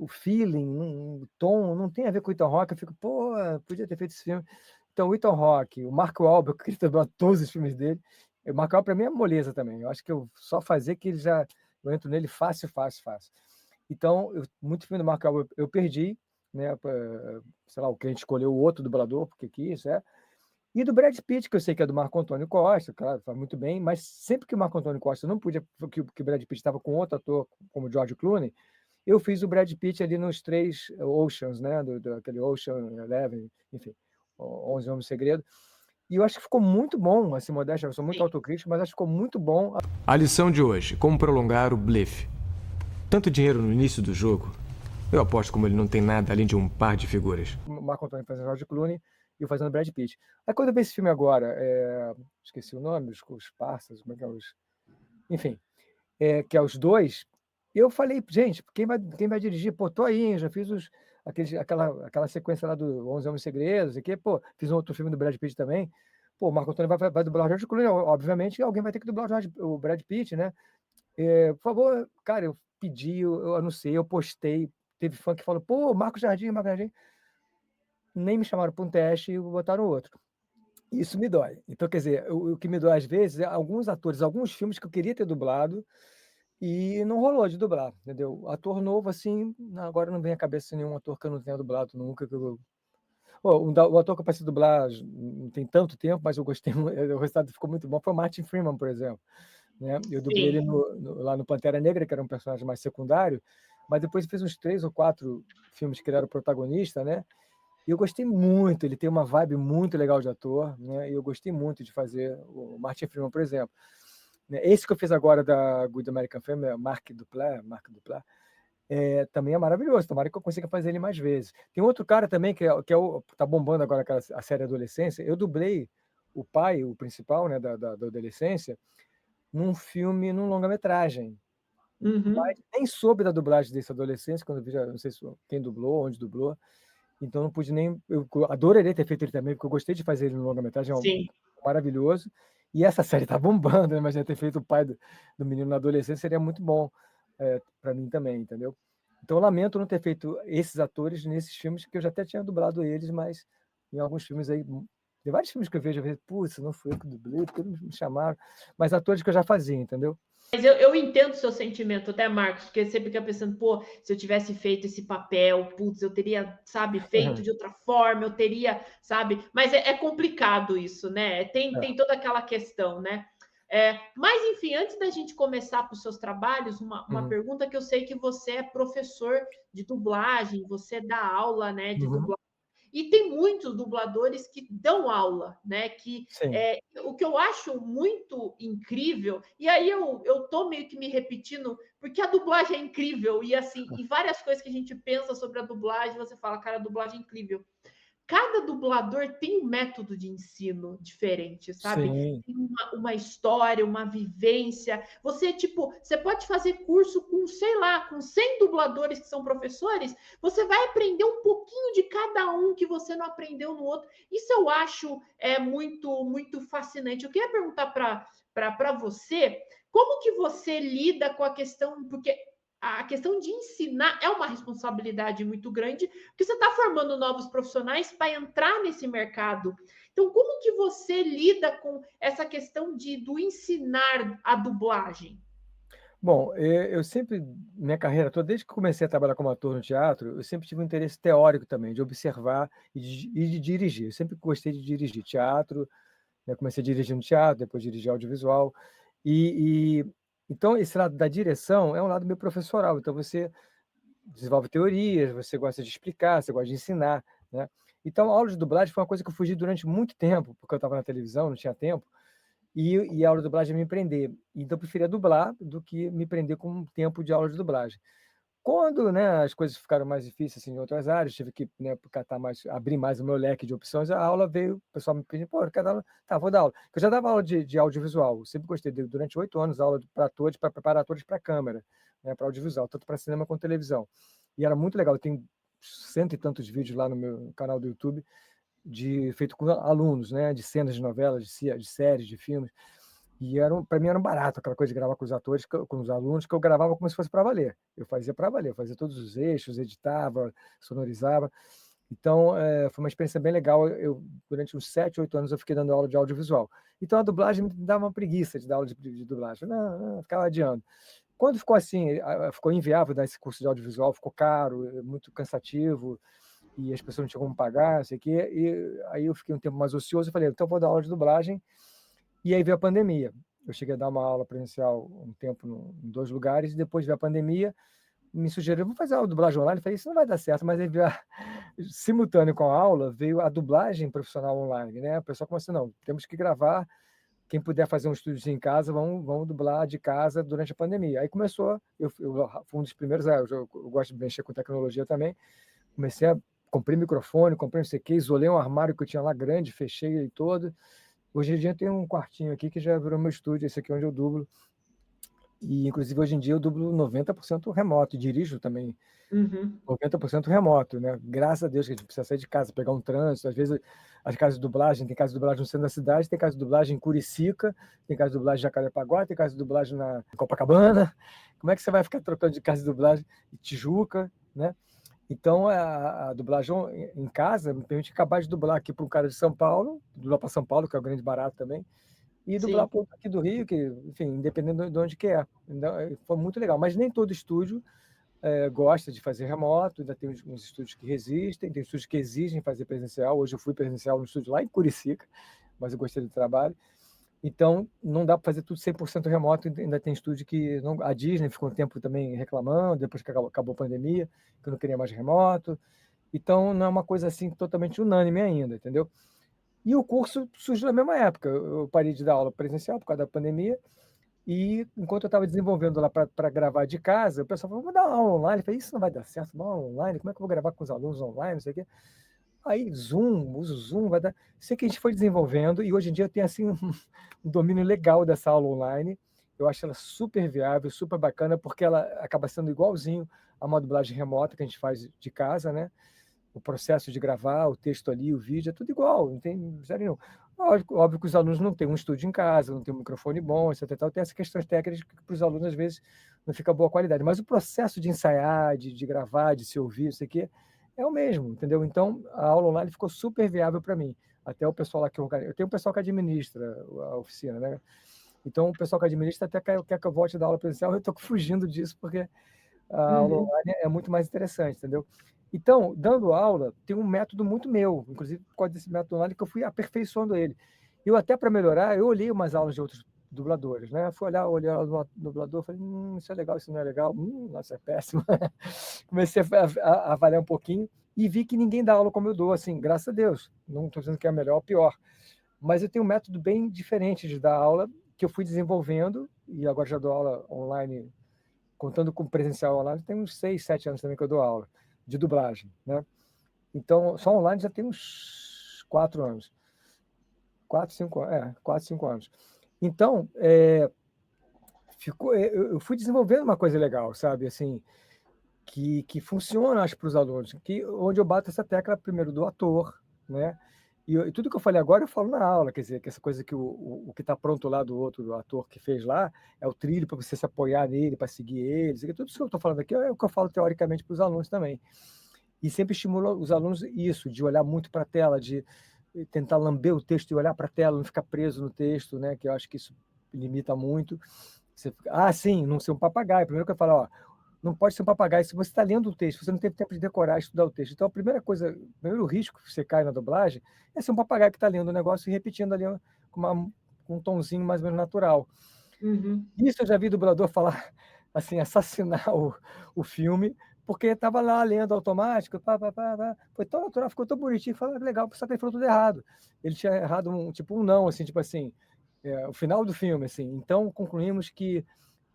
o feeling, o tom, não tem a ver com o Ethan Hawke. Eu fico, pô, podia ter feito esse filme. Então, o Ethan Hawke, o Mark Wahlberg, eu queria dublar todos os filmes dele. O Mark Wahlberg, para mim, é moleza também. Eu acho que eu só fazer que eu entro nele fácil. Então, muito filme do Mark Wahlberg eu perdi, né? Sei lá, o cliente escolheu o outro dublador, porque quis, E do Brad Pitt, que eu sei que é do Marco Antônio Costa, claro, faz muito bem, mas sempre que o Marco Antônio Costa não podia, que o Brad Pitt estava com outro ator, como o George Clooney, eu fiz o Brad Pitt ali nos 3 Oceans, né? Aquele Ocean 11, enfim, 11 Homens Segredo. E eu acho que ficou muito bom, assim, modéstia, eu sou muito autocrítico, mas acho que ficou muito bom. A lição de hoje, como prolongar o blefe. Tanto dinheiro no início do jogo, eu aposto como ele não tem nada além de um par de figuras. O Marco Antônio fazendo George Clooney e eu fazendo Brad Pitt. Aí quando eu vi esse filme agora, esqueci o nome, os Parsas, como é que é enfim, que é os dois, eu falei, gente, quem vai dirigir? Pô, tô aí, já fiz aquela sequência lá do 11 Homens Segredos, aqui, pô, fiz um outro filme do Brad Pitt também. Pô, o Marco Antônio vai dublar o George Clooney, obviamente, alguém vai ter que dublar o Brad Pitt, né? Por favor, cara, eu pedi, eu anunciei, eu postei, teve fã que falou, pô, Marco Jardim, nem me chamaram para um teste e botaram outro. Isso me dói. Então, quer dizer, o que me dói às vezes é alguns atores, alguns filmes que eu queria ter dublado e não rolou de dublar, entendeu? Ator novo, assim, agora não vem à cabeça nenhum ator que eu não tenha dublado nunca. O ator que eu passei a dublar não tem tanto tempo, mas eu gostei, o resultado ficou muito bom, foi o Martin Freeman, por exemplo. Né? Eu dublei ele lá no Pantera Negra, que era um personagem mais secundário, mas depois fez uns 3 ou 4 filmes que ele era o protagonista, né? E eu gostei muito, ele tem uma vibe muito legal de ator, né? E eu gostei muito de fazer o Martin Freeman, por exemplo. Esse que eu fiz agora da Good American Family, Mark Duplass, também é maravilhoso. Tomara que eu consiga fazer ele mais vezes. Tem outro cara também que tá bombando agora a série Adolescência. Eu dublei o pai, o principal, né, da adolescência, num filme, num longa-metragem. Mas nem soube da dublagem desse Adolescência, quando eu vi, não sei quem dublou, onde dublou. então não pude nem... Eu adoraria ter feito ele também, porque eu gostei de fazer ele no longa-metragem, é Sim. maravilhoso. E essa série tá bombando, né? Mas ter feito o pai do menino na adolescência seria muito bom para mim também, entendeu? Então eu lamento não ter feito esses atores nesses filmes, que eu já até tinha dublado eles, mas em alguns filmes aí... Tem vários filmes que eu vejo, putz, não fui eu que dublei, porque não me chamaram. Mas atores que eu já fazia, entendeu? Mas eu entendo o seu sentimento, até, Marcos, porque você fica pensando, pô, se eu tivesse feito esse papel, putz, eu teria, sabe, feito de outra forma, eu teria, sabe? Mas é complicado isso, né? Tem toda aquela questão, né? Mas, enfim, antes da gente começar para os seus trabalhos, uma pergunta que eu sei que você é professor de dublagem, você dá aula, né, de dublagem. E tem muitos dubladores que dão aula, né? O que eu acho muito incrível, e aí eu tô meio que me repetindo, porque a dublagem é incrível, e assim, e várias coisas que a gente pensa sobre a dublagem, você fala, cara, a dublagem é incrível. Cada dublador tem um método de ensino diferente, sabe? Sim. Tem uma história, uma vivência. Você, tipo, você pode fazer curso com, sei lá, com 100 dubladores que são professores, você vai aprender um pouquinho de cada um que você não aprendeu no outro. Isso eu acho muito, muito fascinante. Eu queria perguntar para você, como que você lida com a questão, porque a questão de ensinar é uma responsabilidade muito grande, porque você está formando novos profissionais para entrar nesse mercado. Então, como que você lida com essa questão do ensinar a dublagem? Bom, eu sempre, minha carreira toda, desde que comecei a trabalhar como ator no teatro, eu sempre tive um interesse teórico também, de observar e de dirigir. Eu sempre gostei de dirigir teatro, né? Comecei dirigindo teatro, depois dirigi audiovisual. Então, esse lado da direção é um lado meio professoral. Então, você desenvolve teorias, você gosta de explicar, você gosta de ensinar, né? Então, a aula de dublagem foi uma coisa que eu fugi durante muito tempo, porque eu estava na televisão, não tinha tempo, e a aula de dublagem me prender. Então, eu preferia dublar do que me prender com um tempo de aula de dublagem. Quando, né, as coisas ficaram mais difíceis assim, em outras áreas, tive que, né, abrir mais o meu leque de opções, a aula veio, o pessoal me pediu, pô, eu quero dar aula, tá, vou dar aula. Eu já dava aula de audiovisual, eu sempre gostei, durante 8 anos, aula para atores, para preparar atores para câmera, né, para audiovisual, tanto para cinema quanto televisão. E era muito legal, eu tenho 100 e tantos vídeos lá no meu canal do YouTube, feito com alunos, né, de cenas de novelas, de séries, de filmes. E para mim era um barato aquela coisa de gravar com os atores, com os alunos, que eu gravava como se fosse para valer. Eu fazia para valer, eu fazia todos os eixos, editava, sonorizava. Então, foi uma experiência bem legal. Durante uns 7, 8 anos, eu fiquei dando aula de audiovisual. Então, a dublagem me dava uma preguiça de dar aula de dublagem. Não, ficava adiando. Quando ficou assim, ficou inviável dar esse curso de audiovisual, ficou caro, muito cansativo, e as pessoas não tinham como pagar, não sei o quê. E aí eu fiquei um tempo mais ocioso e falei, então eu vou dar aula de dublagem. E aí veio a pandemia. Eu cheguei a dar uma aula presencial um tempo em 2 lugares, e depois veio a pandemia, me sugeriram, vou fazer aula de dublagem online. Eu falei, isso não vai dar certo, mas aí simultâneo com a aula, veio a dublagem profissional online, né? O pessoal começou, não, temos que gravar, quem puder fazer um estúdio em casa, vamos dublar de casa durante a pandemia. Aí começou, eu fui um dos primeiros, eu gosto de mexer com tecnologia também, comecei a comprei microfone, comprei não sei o que, isolei um armário que eu tinha lá grande, fechei ele todo. Hoje em dia tem um quartinho aqui que já virou meu estúdio, esse aqui é onde eu dublo. E, inclusive, hoje em dia eu dublo 90% remoto, e dirijo também 90% remoto, né? Graças a Deus que a gente precisa sair de casa, pegar um trânsito. Às vezes, as casas de dublagem, tem casa de dublagem no centro da cidade, tem casa de dublagem em Curicica, tem casa de dublagem em Jacarepaguá, tem casa de dublagem na Copacabana. Como é que você vai ficar trocando de casa de dublagem em Tijuca, né? Então, a dublagem em casa me permite acabar de dublar aqui para um cara de São Paulo, dublar para São Paulo, que é o grande barato também, e dublar para outro aqui do Rio, que, enfim, independendo de onde que é. Então, foi muito legal. Mas nem todo estúdio gosta de fazer remoto, ainda tem uns estúdios que resistem, tem estúdios que exigem fazer presencial. Hoje eu fui presencial no estúdio lá em Curicica, mas eu gostei do trabalho. Então, não dá para fazer tudo 100% remoto, ainda tem estúdio que... Não, a Disney ficou um tempo também reclamando, depois que acabou a pandemia, que não queria mais remoto. Então, não é uma coisa assim totalmente unânime ainda, entendeu? E o curso surgiu na mesma época. Eu parei de dar aula presencial por causa da pandemia, e enquanto eu estava desenvolvendo lá para gravar de casa, o pessoal falou, vou dar aula online. Eu falei, isso não vai dar certo, uma aula online, como é que eu vou gravar com os alunos online, não sei o quê. Aí, uso Zoom, vai dar... Sei que a gente foi desenvolvendo, e hoje em dia tem assim, um domínio legal dessa aula online. Eu acho ela super viável, super bacana, porque ela acaba sendo igualzinho a uma dublagem remota que a gente faz de casa, né? o processo de gravar, o texto ali, o vídeo, é tudo igual, não tem zero nenhum. Óbvio que os alunos não têm um estúdio em casa, não tem um microfone bom, etc. Tal, tem essas questões técnicas que para os alunos, às vezes, não fica boa qualidade. Mas o processo de ensaiar, de gravar, de se ouvir, isso aqui, é o mesmo, entendeu? Então, a aula online ficou super viável para mim. Até o pessoal lá que organiza. Eu tenho um pessoal que administra a oficina, né? Então, o pessoal que administra até quer que eu volte da aula presencial, eu estou fugindo disso, porque a aula online é muito mais interessante, entendeu? Então, dando aula, tem um método muito meu, inclusive por causa desse método online, que eu fui aperfeiçoando ele. Eu até, para melhorar, eu olhei umas aulas de outros dubladores, né? Fui olhei a aula do dublador, falei, isso é legal, isso não é legal, nossa, é péssimo. Comecei a avaliar um pouquinho e vi que ninguém dá aula como eu dou, assim, graças a Deus. Não estou dizendo que é melhor ou pior, mas eu tenho um método bem diferente de dar aula, que eu fui desenvolvendo, e agora já dou aula online, contando com presencial online, tem uns 6, 7 anos também que eu dou aula de dublagem, né? Então, só online já tem uns 4 anos. 4, 5 anos. Então, eu fui desenvolvendo uma coisa legal, sabe? Assim, que funciona, acho, para os alunos, onde eu bato essa tecla primeiro do ator, né? E tudo que eu falei agora eu falo na aula, quer dizer, que essa coisa que o que está pronto lá do outro ator que fez lá é o trilho para você se apoiar nele, para seguir ele, tudo isso que eu estou falando aqui é o que eu falo teoricamente para os alunos também. E sempre estimulo os alunos isso, de olhar muito para a tela, de tentar lamber o texto e olhar para a tela, não ficar preso no texto, né? Que eu acho que isso limita muito. Sim, não ser um papagaio. Primeiro que eu falo, ó, não pode ser um papagaio. Se você está lendo o texto, você não teve tempo de decorar, estudar o texto. Então, a primeira coisa, o primeiro risco que você cai na dublagem é ser um papagaio que está lendo o negócio e repetindo ali com um tonzinho mais ou menos natural. Isso eu já vi dublador falar, assim, assassinar o filme, porque estava lá lendo automático, foi tão natural, ficou tão bonitinho, falou legal, só que ele falou tudo errado. Ele tinha errado um não, assim, tipo assim, o final do filme, assim. Então, concluímos que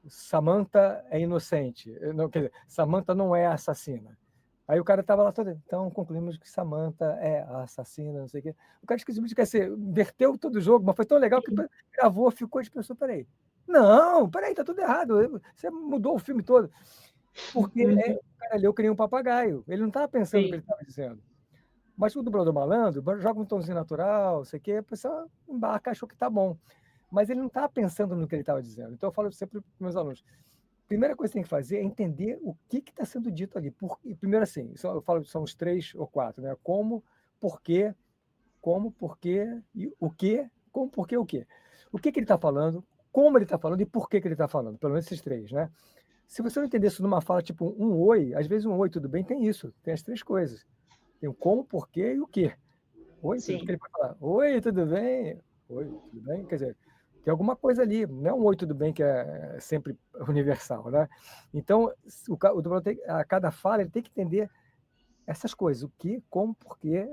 Samantha é inocente. Não, quer dizer, Samantha não é assassina. Aí o cara estava lá todo. Então concluímos que Samantha é a assassina, não sei o quê. O cara esqueceu de inverteu todo o jogo, mas foi tão legal que gravou, ficou de pessoa. Peraí, tá tudo errado. Você mudou o filme todo. Porque o cara leu que nem um papagaio. Ele não estava pensando no que ele estava dizendo. Mas o dublador malandro joga um tomzinho natural, não sei o quê, a pessoa embarca, achou que está bom. Mas ele não estava pensando no que ele estava dizendo. Então, eu falo sempre para os meus alunos, a primeira coisa que tem que fazer é entender o que está sendo dito ali. Primeiro, assim, eu falo são os 3 ou 4, né? Como, porquê, e o quê, como, porquê, o quê. O que ele está falando, como ele está falando e por que ele está falando. Pelo menos esses 3, né? Se você não entender isso numa fala tipo um oi, às vezes um oi, tudo bem, tem isso. Tem as 3 coisas. Tem o como, porquê e o quê. Oi, tudo bem? Ele pode falar, oi, tudo bem? Oi, tudo bem? Quer dizer, tem alguma coisa ali, não é um oi, tudo bem, que é sempre universal, né? Então, o dublador, a cada fala, ele tem que entender essas coisas, o que, como, porquê.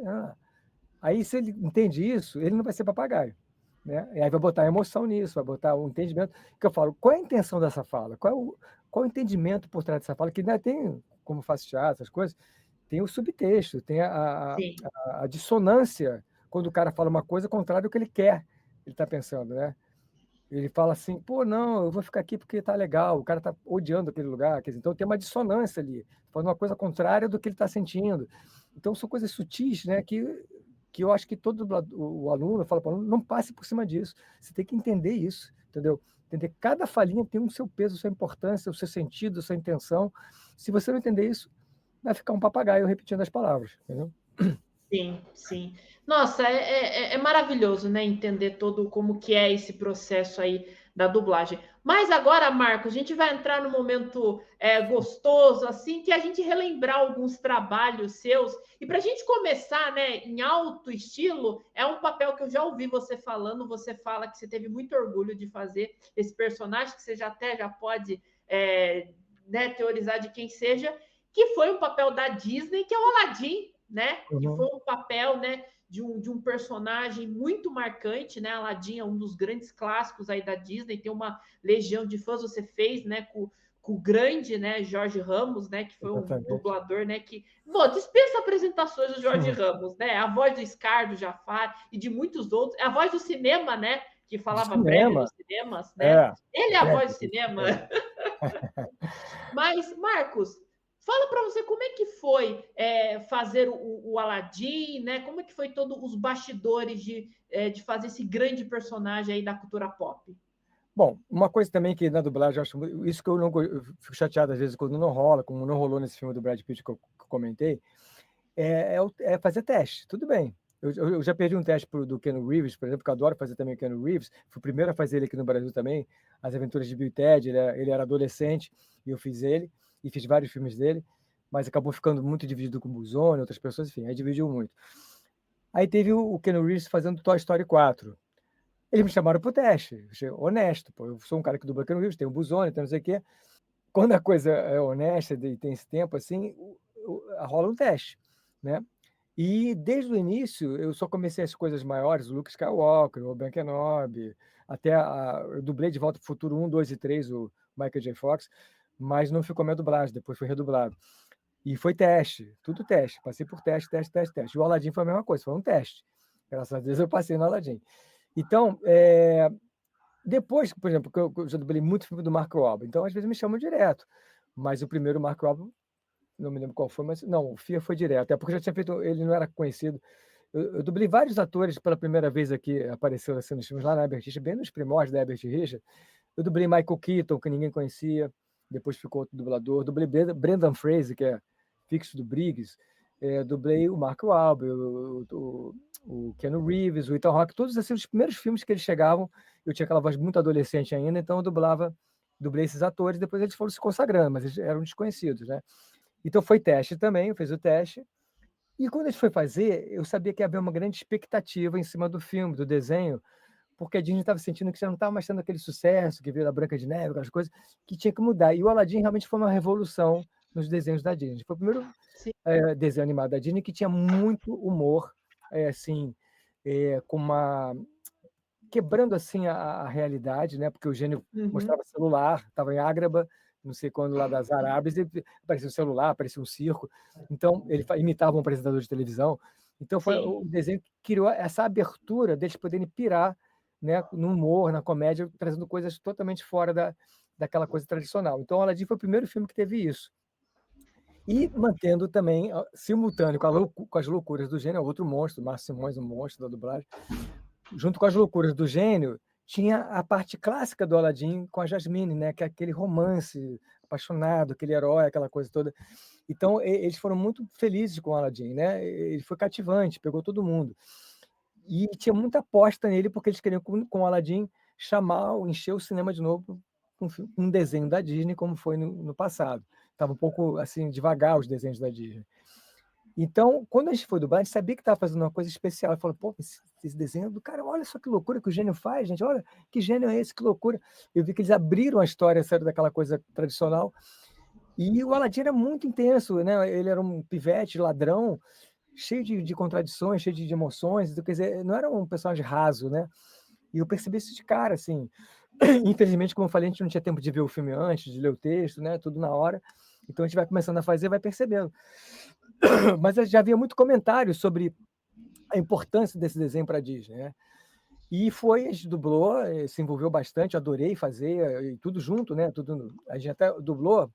Aí, se ele entende isso, ele não vai ser papagaio, né? E aí vai botar emoção nisso, vai botar o entendimento. Que eu falo, qual é a intenção dessa fala? Qual é o entendimento por trás dessa fala? Que ainda tem, como eu faço teatro, essas coisas, tem o subtexto, tem a dissonância, quando o cara fala uma coisa contrária do que ele quer, ele está pensando, né? Ele fala assim, não, eu vou ficar aqui porque tá legal, o cara tá odiando aquele lugar, quer dizer, então tem uma dissonância ali, falando uma coisa contrária do que ele está sentindo. Então são coisas sutis, né, que eu acho que todo o aluno fala para o aluno, não passe por cima disso, você tem que entender isso, entendeu? Entender cada falinha tem o seu peso, a sua importância, o seu sentido, a sua intenção. Se você não entender isso, vai ficar um papagaio repetindo as palavras, entendeu? Sim, sim. Nossa, é maravilhoso, né? Entender todo como que é esse processo aí da dublagem. Mas agora, Marcos, a gente vai entrar no momento gostoso, assim, que a gente relembrar alguns trabalhos seus. E para a gente começar, né, em alto estilo, é um papel que eu já ouvi você falando. Você fala que você teve muito orgulho de fazer esse personagem, que você já pode né, teorizar de quem seja, que foi um papel da Disney, que é o Aladdin, né? Que foi um papel, né, de um personagem muito marcante, né? Aladdin é um dos grandes clássicos aí da Disney, tem uma legião de fãs. Você fez, né, com o grande, né, Jorge Ramos, né, que foi um dublador, né, que dispensa apresentações do Jorge Ramos, né? A voz do Scar, do Jafar e de muitos outros. A voz do cinema, né, que falava breve nos cinemas, né? Ele é a voz do cinema. Mas, Marcos, Fala para você como é que foi fazer o Aladdin, né? Como é que foi todos os bastidores de fazer esse grande personagem aí da cultura pop? Bom, uma coisa também que na dublagem eu acho isso que eu fico chateado às vezes quando não rola, como não rolou nesse filme do Brad Pitt que eu comentei, é fazer teste. Tudo bem. Eu já perdi um teste do Keanu Reeves, por exemplo, que eu adoro fazer também o Keanu Reeves. Fui o primeiro a fazer ele aqui no Brasil também, As Aventuras de Bill e Ted. Ele era adolescente e eu fiz ele, e fiz vários filmes dele, mas acabou ficando muito dividido com o Buzone, outras pessoas, enfim, aí dividiu muito. Aí teve o Keanu Reeves fazendo Toy Story 4. Eles me chamaram pro teste, achei honesto, pô, eu sou um cara que dubla Keanu Reeves, tem o Buzone, tem não sei o quê. Quando a coisa é honesta e tem esse tempo assim, rola um teste, né? E desde o início eu só comecei as coisas maiores, o Luke Skywalker, o Ben Kenobi, até eu dublei de Volta para o Futuro 1, 2 e 3, o Michael J. Fox, mas não ficou minha dublagem, depois foi redublado. E foi teste, tudo teste, passei por teste. E o Aladdin foi a mesma coisa, foi um teste. Graças a Deus eu passei no Aladdin. Então, depois, por exemplo, eu já dublei muito filme do Mark Wahlberg, então às vezes me chamam direto, mas o primeiro Mark Wahlberg, não me lembro qual foi, mas não, o FIA foi direto, até porque eu já tinha feito, ele não era conhecido. Eu dublei vários atores pela primeira vez aqui, apareceram assim nos filmes lá na Herbert Richards, bem nos primórdios da Herbert Richards. Eu dublei Michael Keaton, que ninguém conhecia, depois ficou outro dublador. Dublei Brendan Fraser, que é fixo do Briggs. Dublei o Mark Wahlberg, o Keanu Reeves, o Ethan Hawke, todos assim, os primeiros filmes que eles chegavam, eu tinha aquela voz muito adolescente ainda, então eu dublei esses atores, depois eles foram se consagrando, mas eles eram desconhecidos, né? Então foi teste também, eu fiz o teste. E quando a gente foi fazer, eu sabia que havia uma grande expectativa em cima do filme, do desenho, porque a Disney estava sentindo que já não estava mais tendo aquele sucesso que veio da Branca de Neve, aquelas coisas, que tinha que mudar. E o Aladdin realmente foi uma revolução nos desenhos da Disney. Foi o primeiro desenho animado da Disney que tinha muito humor, assim, com uma quebrando assim a realidade, né? Porque o gênio mostrava celular, estava em Ágraba, não sei quando, lá das Arábias, e aparecia um celular, aparecia um circo. Então, ele imitava um apresentador de televisão. Então, foi o desenho que criou essa abertura deles poderem pirar, né, no humor, na comédia, trazendo coisas totalmente fora daquela coisa tradicional. Então, Aladdin foi o primeiro filme que teve isso. E mantendo também, simultâneo com as loucuras do gênio, outro monstro, Márcio Simões, um monstro da dublagem, junto com as loucuras do gênio, tinha a parte clássica do Aladdin com a Jasmine, né? Que é aquele romance apaixonado, aquele herói, aquela coisa toda. Então, eles foram muito felizes com o Aladdin, né? Ele foi cativante, pegou todo mundo. E tinha muita aposta nele, porque eles queriam, com o Aladdin, encher o cinema de novo com um desenho da Disney, como foi no passado. Estava um pouco assim devagar os desenhos da Disney. Então, quando a gente foi dublar, a gente sabia que estava fazendo uma coisa especial. Eu falei, pô, esse desenho é do cara, olha só que loucura que o gênio faz, gente, olha que gênio é esse, que loucura. Eu vi que eles abriram a história, saíram daquela coisa tradicional. E o Aladdin era muito intenso, né? Ele era um pivete, ladrão, cheio de contradições, cheio de emoções, quer dizer, não era um personagem raso, né? E eu percebi isso de cara, assim. Infelizmente, como eu falei, a gente não tinha tempo de ver o filme antes, de ler o texto, né? Tudo na hora. Então a gente vai começando a fazer, vai percebendo. Mas já havia muito comentário sobre a importância desse desenho para a Disney, né? E a gente dublou, se envolveu bastante, adorei fazer, e tudo junto, né? A gente até dublou,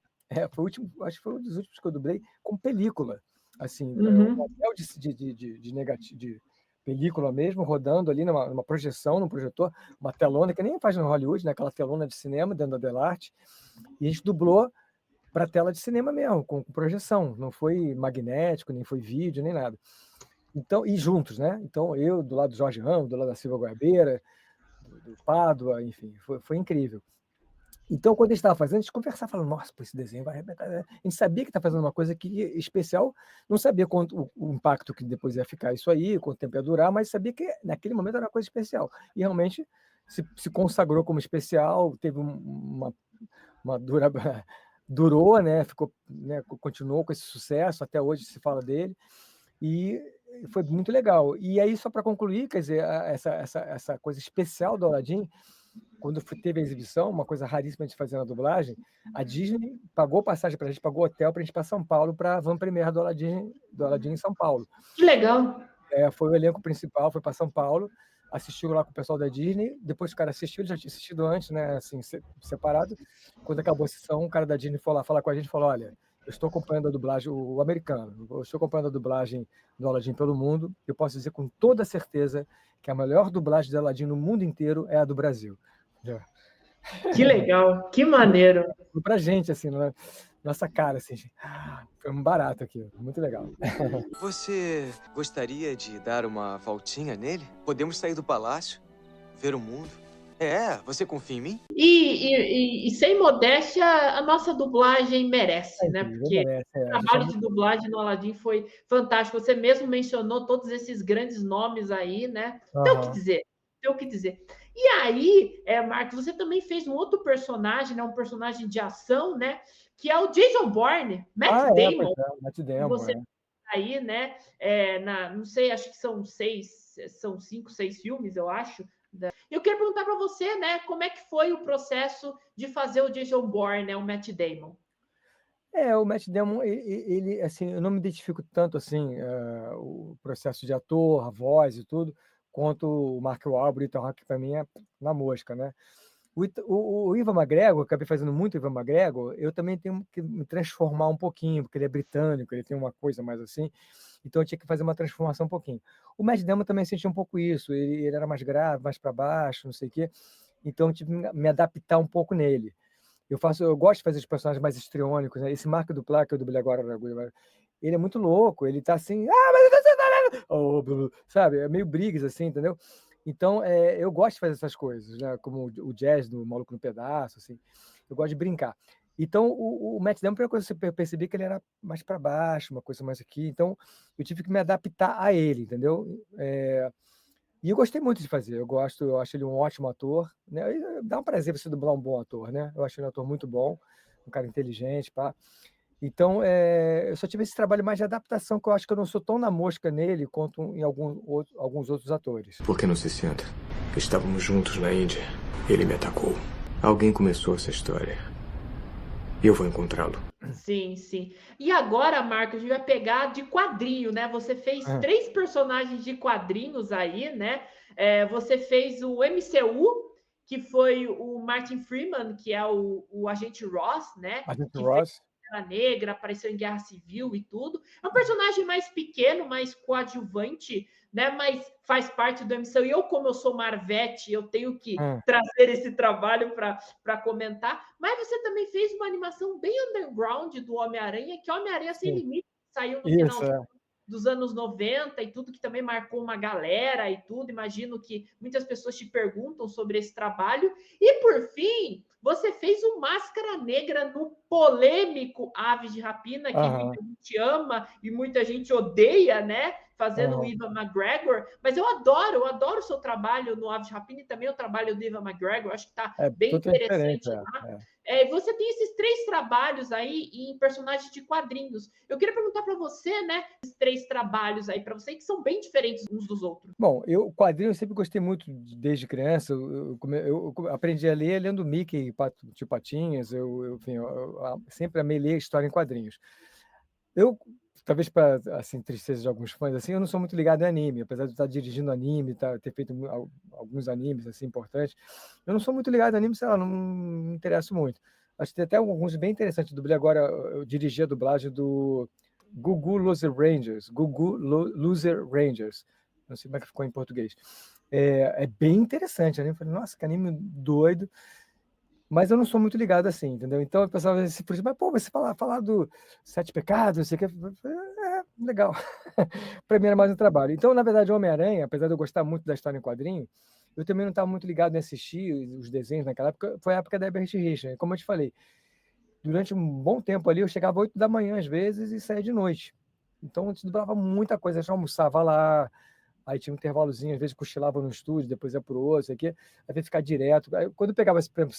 foi o último, acho que foi um dos últimos que eu dublei, com película, assim, um papel de película mesmo, rodando ali numa projeção, num projetor, uma telona, que nem faz no Hollywood, né? Aquela telona de cinema dentro da Delarte, e a gente dublou para tela de cinema mesmo, com projeção. Não foi magnético, nem foi vídeo, nem nada. Então, e juntos, né? Então, eu do lado do Jorge Ramos, do lado da Silva Guarbeira, do Pádua, enfim, foi incrível. Então, quando a gente estava fazendo, a gente conversava, falando, nossa, pô, esse desenho vai arrebentar. A gente sabia que está fazendo uma coisa que especial, não sabia quanto o impacto que depois ia ficar isso aí, quanto tempo ia durar, mas sabia que naquele momento era uma coisa especial. E realmente se consagrou como especial, teve uma durou, né? Ficou, né? Continuou com esse sucesso, até hoje se fala dele, e foi muito legal. E aí, só para concluir, quer dizer, essa coisa especial do Aladdin, quando teve a exibição, uma coisa raríssima de fazer na dublagem, a Disney pagou passagem para a gente, pagou hotel para a gente ir para São Paulo para a van premiere do Aladdin em São Paulo. Que legal! Foi o elenco principal, foi para São Paulo, assistiu lá com o pessoal da Disney, depois o cara assistiu, ele já tinha assistido antes, né, assim, separado. Quando acabou a sessão, o cara da Disney foi lá falar com a gente e falou, olha, eu estou acompanhando a dublagem, o americano, eu estou acompanhando a dublagem do Aladdin pelo mundo, eu posso dizer com toda certeza que a melhor dublagem de Aladdin no mundo inteiro é a do Brasil. Que legal, que maneiro. Pra gente, assim, nossa cara, assim, foi um barato aqui, muito legal. Você gostaria de dar uma voltinha nele? Podemos sair do palácio, ver o mundo. Você confia em mim? E sem modéstia, a nossa dublagem merece, né? Incrível, Porque merece, o trabalho de dublagem no Aladdin foi fantástico. Você mesmo mencionou todos esses grandes nomes aí, né? Tem o que dizer, tem o que dizer. E aí, Marcos, você também fez um outro personagem, né? Um personagem de ação, né? Que é o Jason Bourne, Matt Damon. Matt E Damon, você aí, né? Não sei, acho que são 5, 6 filmes, eu acho. Eu queria perguntar para você, né, como é que foi o processo de fazer o Jason Bourne, né, o Matt Damon? O Matt Damon, ele, assim, eu não me identifico tanto, assim, o processo de ator, a voz e tudo, quanto o Mark Wahlberg e o Ethan Hawke, para mim, é na mosca, né? O Ewan McGregor, eu acabei fazendo muito Ewan McGregor, eu também tenho que me transformar um pouquinho, porque ele é britânico, ele tem uma coisa mais assim, então eu tinha que fazer uma transformação um pouquinho. O Matt Damon também sentia um pouco isso, ele era mais grave, mais para baixo, não sei o quê, então eu tive que me adaptar um pouco nele. Eu gosto de fazer os personagens mais histriônicos, né? Esse Mark Duplass, que eu dublei agora, ele é muito louco, ele tá assim, sabe? É meio Briggs, assim, entendeu? Então, eu gosto de fazer essas coisas, né? Como o jazz do Maluco no Pedaço, assim. Eu gosto de brincar. Então, o Matt Damon, a primeira coisa que eu percebi que ele era mais para baixo, uma coisa mais aqui. Então, eu tive que me adaptar a ele, entendeu? E eu gostei muito de fazer. Eu acho ele um ótimo ator, né? Dá um prazer você dublar um bom ator, né? Eu acho ele um ator muito bom, um cara inteligente, pá. Então, eu só tive esse trabalho mais de adaptação, que eu acho que eu não sou tão na mosca nele quanto em alguns outros atores. Por que não se senta? Estávamos juntos na Índia. Ele me atacou. Alguém começou essa história. E eu vou encontrá-lo. Sim, sim. E agora, Marcos, a gente vai pegar de quadrinho, né? Você fez 3 personagens de quadrinhos aí, né? Você fez o MCU, que foi o Martin Freeman, que é o agente Ross, né? Agente Que Ross. Pantera Negra, apareceu em Guerra Civil e tudo. É um personagem mais pequeno, mais coadjuvante, né? Mas faz parte do MCU. E eu, como eu sou Marvete, eu tenho que trazer esse trabalho para comentar. Mas você também fez uma animação bem underground do Homem-Aranha, que Homem-Aranha Sem Limite saiu no final dos anos 90 e tudo, que também marcou uma galera e tudo. Imagino que muitas pessoas te perguntam sobre esse trabalho. E, por fim, você fez o Máscara Negra no polêmico Aves de Rapina, que muita gente ama e muita gente odeia, né? Fazendo o Ewan McGregor. Mas eu adoro o seu trabalho no Aves de Rapina e também o trabalho do Ewan McGregor. Acho que está bem interessante lá. Você tem esses 3 trabalhos aí em personagens de quadrinhos. Eu queria perguntar para você, né, esses 3 trabalhos aí para você, que são bem diferentes uns dos outros. Bom, quadrinho eu sempre gostei muito desde criança. Eu aprendi a ler lendo Mickey, Tio Patinhas. Enfim, eu sempre amei ler história em quadrinhos. Talvez para assim, tristeza de alguns fãs, assim, eu não sou muito ligado em anime, apesar de estar dirigindo anime, ter feito alguns animes assim, importantes. Eu não sou muito ligado em anime, sei lá, não me interesso muito. Acho que tem até alguns bem interessantes. Eu dirigi a dublagem do Gugu Loser Rangers. Não sei como é que ficou em português. É bem interessante, né? Eu falei, nossa, que anime doido. Mas eu não sou muito ligado assim, entendeu? Então eu pensava assim, por exemplo, mas, você falar do Sete Pecados, não sei o que, legal. Para mim era mais um trabalho. Então, na verdade, o Homem-Aranha, apesar de eu gostar muito da história em quadrinho, eu também não estava muito ligado em assistir os desenhos naquela época. Foi a época da Herbert Richards. Como eu te falei, durante um bom tempo ali, eu chegava 8 da manhã às vezes e saía de noite. Então, eu dublava muita coisa. Eu almoçava lá, aí tinha um intervalozinho, às vezes cochilava no estúdio, depois ia pro outro, aqui, às vezes ficar direto. Aí, quando eu pegava, por exemplo,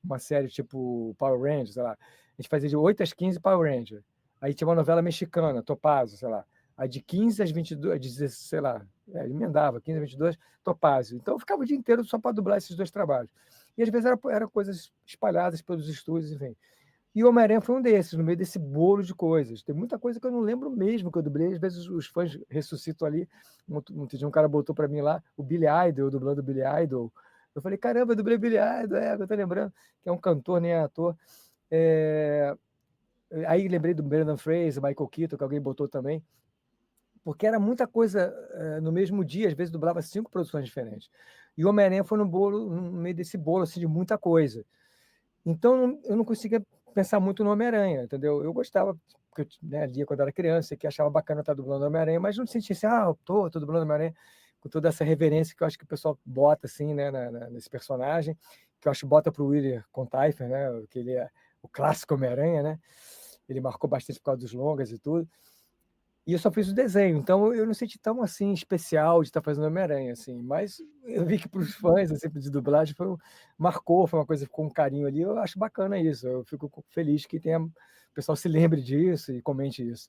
uma série tipo Power Rangers, sei lá, a gente fazia de 8 às 15 Power Rangers. Aí tinha uma novela mexicana, Topázio, sei lá. Aí de 15 às 22, sei lá, emendava, 15 às 22, Topázio. Então eu ficava o dia inteiro só para dublar esses 2 trabalhos. E às vezes eram coisas espalhadas pelos estúdios, enfim. E o Homem-Aranha foi um desses, no meio desse bolo de coisas. Tem muita coisa que eu não lembro mesmo que eu dublei. Às vezes os fãs ressuscitam ali. Um cara botou para mim lá o Billy Idol, dublando o Billy Idol. Eu falei, caramba, eu dublei o Billy Idol, eu tô lembrando, que é um cantor, nem é ator. Aí lembrei do Brendan Fraser, Michael Keaton, que alguém botou também, porque era muita coisa no mesmo dia, às vezes dublava 5 produções diferentes. E o Homem-Aranha foi no meio desse bolo assim, de muita coisa. Então eu não conseguia pensar muito no Homem-Aranha, entendeu? Eu gostava, porque eu lia quando era criança, que achava bacana estar dublando o Homem-Aranha, mas não sentia assim, eu tô dublando o Homem-Aranha, com toda essa reverência que eu acho que o pessoal bota assim, né, nesse personagem, que eu acho que bota pro William Contreifer, né, que ele é o clássico Homem-Aranha, né? Ele marcou bastante por causa dos longas e tudo. E eu só fiz o desenho, então eu não senti tão assim especial de estar fazendo Homem-Aranha, assim. Mas eu vi que para os fãs assim, de dublagem marcou, foi uma coisa que ficou um carinho ali. Eu acho bacana isso. Eu fico feliz que o pessoal se lembre disso e comente isso.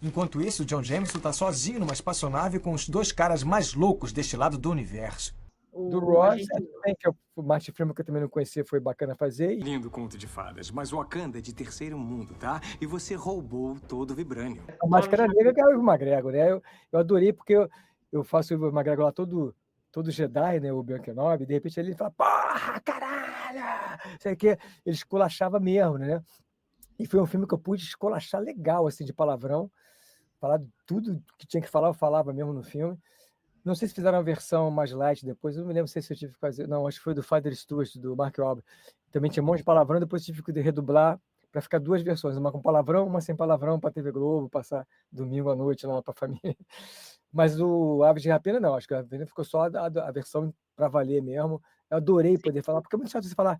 Enquanto isso, John Jameson tá sozinho numa espaçonave com os 2 caras mais loucos deste lado do universo. Do Ross, também, que é o Martin Freeman, que eu também não conhecia, foi bacana fazer. Lindo conto de fadas, mas Wakanda é de terceiro mundo, tá? E você roubou todo o vibrânio. A Máscara Negra, que é o Ivan McGregor, né? Eu adorei, porque eu faço o Ivan McGregor lá todo Jedi, né? O Obi-Wan Kenobi, e de repente ele fala, porra, caralho! Sei que ele esculachava mesmo, né? E foi um filme que eu pude esculachar legal, assim, de palavrão. Falar de tudo que tinha que falar, eu falava mesmo no filme. Não sei se fizeram uma versão mais light depois, eu não me lembro se eu tive que fazer. Não, acho que foi do Father Stewart, do Mark Wahlberg. Também tinha um monte de palavrão, depois tive que redublar para ficar 2 versões, uma com palavrão, uma sem palavrão para a TV Globo, passar domingo à noite lá para a família. Mas o Aves de Rapina não, acho que a Rapina ficou só a versão para valer mesmo. Eu adorei poder falar, porque é muito chato você falar,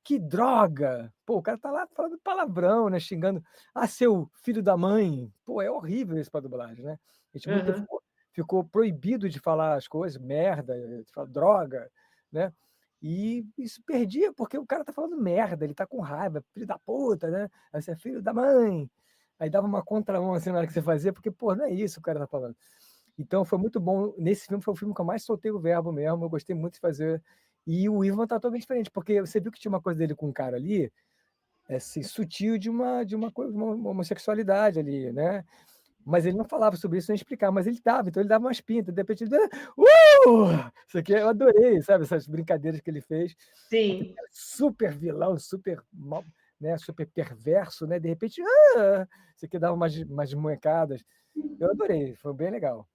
que droga! Pô, o cara tá lá falando palavrão, né? Xingando, seu filho da mãe. Pô, é horrível isso para dublagem, né? A gente muito ficou proibido de falar as coisas, merda, de falar droga, né? E isso perdia, porque o cara tá falando merda, ele tá com raiva, filho da puta, né? Aí você é filho da mãe. Aí dava uma contra-mão assim na hora que você fazia, porque, pô, não é isso que o cara tá falando. Então foi muito bom. Nesse filme foi o filme que eu mais soltei o verbo mesmo, eu gostei muito de fazer. E o Ivan tá totalmente diferente, porque você viu que tinha uma coisa dele com um cara ali, assim, sutil de uma homossexualidade ali, né? Mas ele não falava sobre isso, nem explicava, mas ele dava, então ele dava umas pintas, de repente ele isso aqui eu adorei, sabe, essas brincadeiras que ele fez. Sim. Super vilão, super mal, né, super perverso, né? De repente, isso aqui dava umas moecadas. Eu adorei, foi bem legal.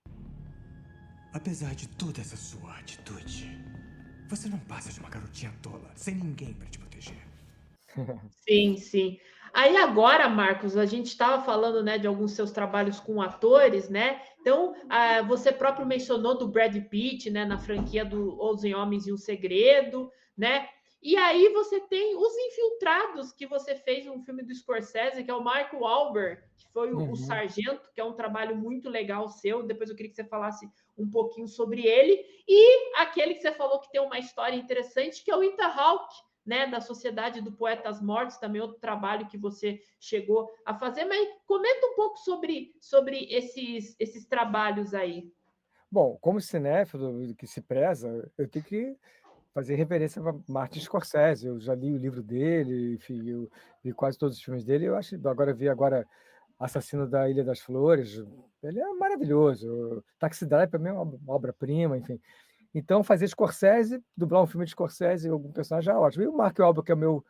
Apesar de toda essa sua atitude, você não passa de uma garotinha tola, sem ninguém para te proteger. Sim, sim. Aí agora, Marcos, a gente estava falando, né, de alguns seus trabalhos com atores, né? Então, você próprio mencionou do Brad Pitt, né, na franquia do Os Homens e o Segredo, né? E aí você tem Os Infiltrados, que você fez um filme do Scorsese, que é o Mark Wahlberg, que foi o Sargento, que é um trabalho muito legal seu. Depois eu queria que você falasse um pouquinho sobre ele. E aquele que você falou que tem uma história interessante, que é o Ethan Hawke, né, da Sociedade do Poetas Mortos, também outro trabalho que você chegou a fazer, mas comenta um pouco sobre esses trabalhos aí. Bom, como cinéfilo que se preza, eu tenho que fazer referência a Martin Scorsese. Eu já li o livro dele, enfim, eu vi quase todos os filmes dele. Eu acho, vi agora Assassino da Ilha das Flores. Ele é maravilhoso. Taxi Driver para mim é uma obra-prima, enfim. Então, fazer Scorsese, dublar um filme de Scorsese, algum personagem é ótimo. E o Mark Wahlberg, que é meu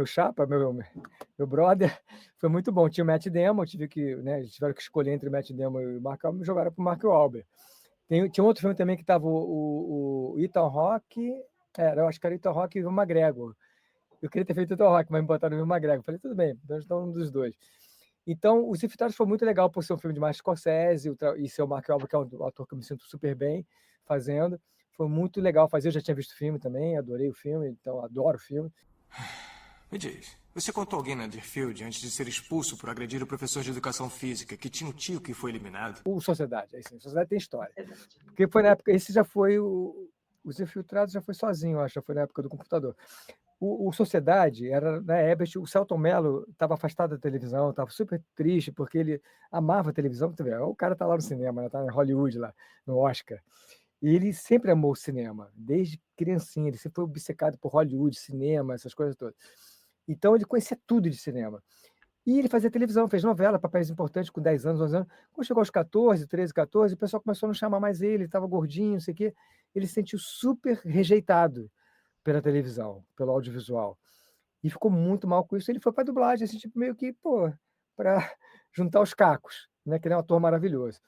chapa, meu brother, foi muito bom. Tinha o Matt Damon, eles tiveram que escolher entre o Matt Damon e o Mark Wahlberg, jogaram para o Mark Wahlberg. Tinha outro filme também que estava o Ethan Hawke, eu acho que era Ethan Hawke e o McGregor. Eu queria ter feito o Ethan Hawke, mas me botaram o McGregor. Falei, tudo bem, então um dos dois. Então, Os Infiltrados foi muito legal por ser um filme de Martin Scorsese e ser o Mark Wahlberg, que é um ator que eu me sinto super bem fazendo. Foi muito legal fazer, eu já tinha visto o filme também, adorei o filme, então adoro o filme. Me diz, você contou alguém na Deerfield antes de ser expulso por agredir o professor de educação física, que tinha um tio que foi eliminado? O Sociedade, aí sim, Sociedade tem história. Porque foi na época, esse já foi Os Infiltrados já foi sozinho, acho, já foi na época do computador. O Sociedade era na época, o Selton Mello estava afastado da televisão, estava super triste, porque ele amava a televisão. O cara está lá no cinema, está em Hollywood, lá, no Oscar. E ele sempre amou o cinema, desde criancinha. Ele sempre foi obcecado por Hollywood, cinema, essas coisas todas. Então, ele conhecia tudo de cinema. E ele fazia televisão, fez novela, papéis importantes com 10 anos, 11 anos. Quando chegou aos 14, 13, 14, o pessoal começou a não chamar mais ele estava gordinho, não sei o quê. Ele se sentiu super rejeitado pela televisão, pelo audiovisual. e ficou muito mal com isso. Ele foi para dublagem, assim, tipo, meio que, pô, para juntar os cacos, né? Que ele é um ator maravilhoso.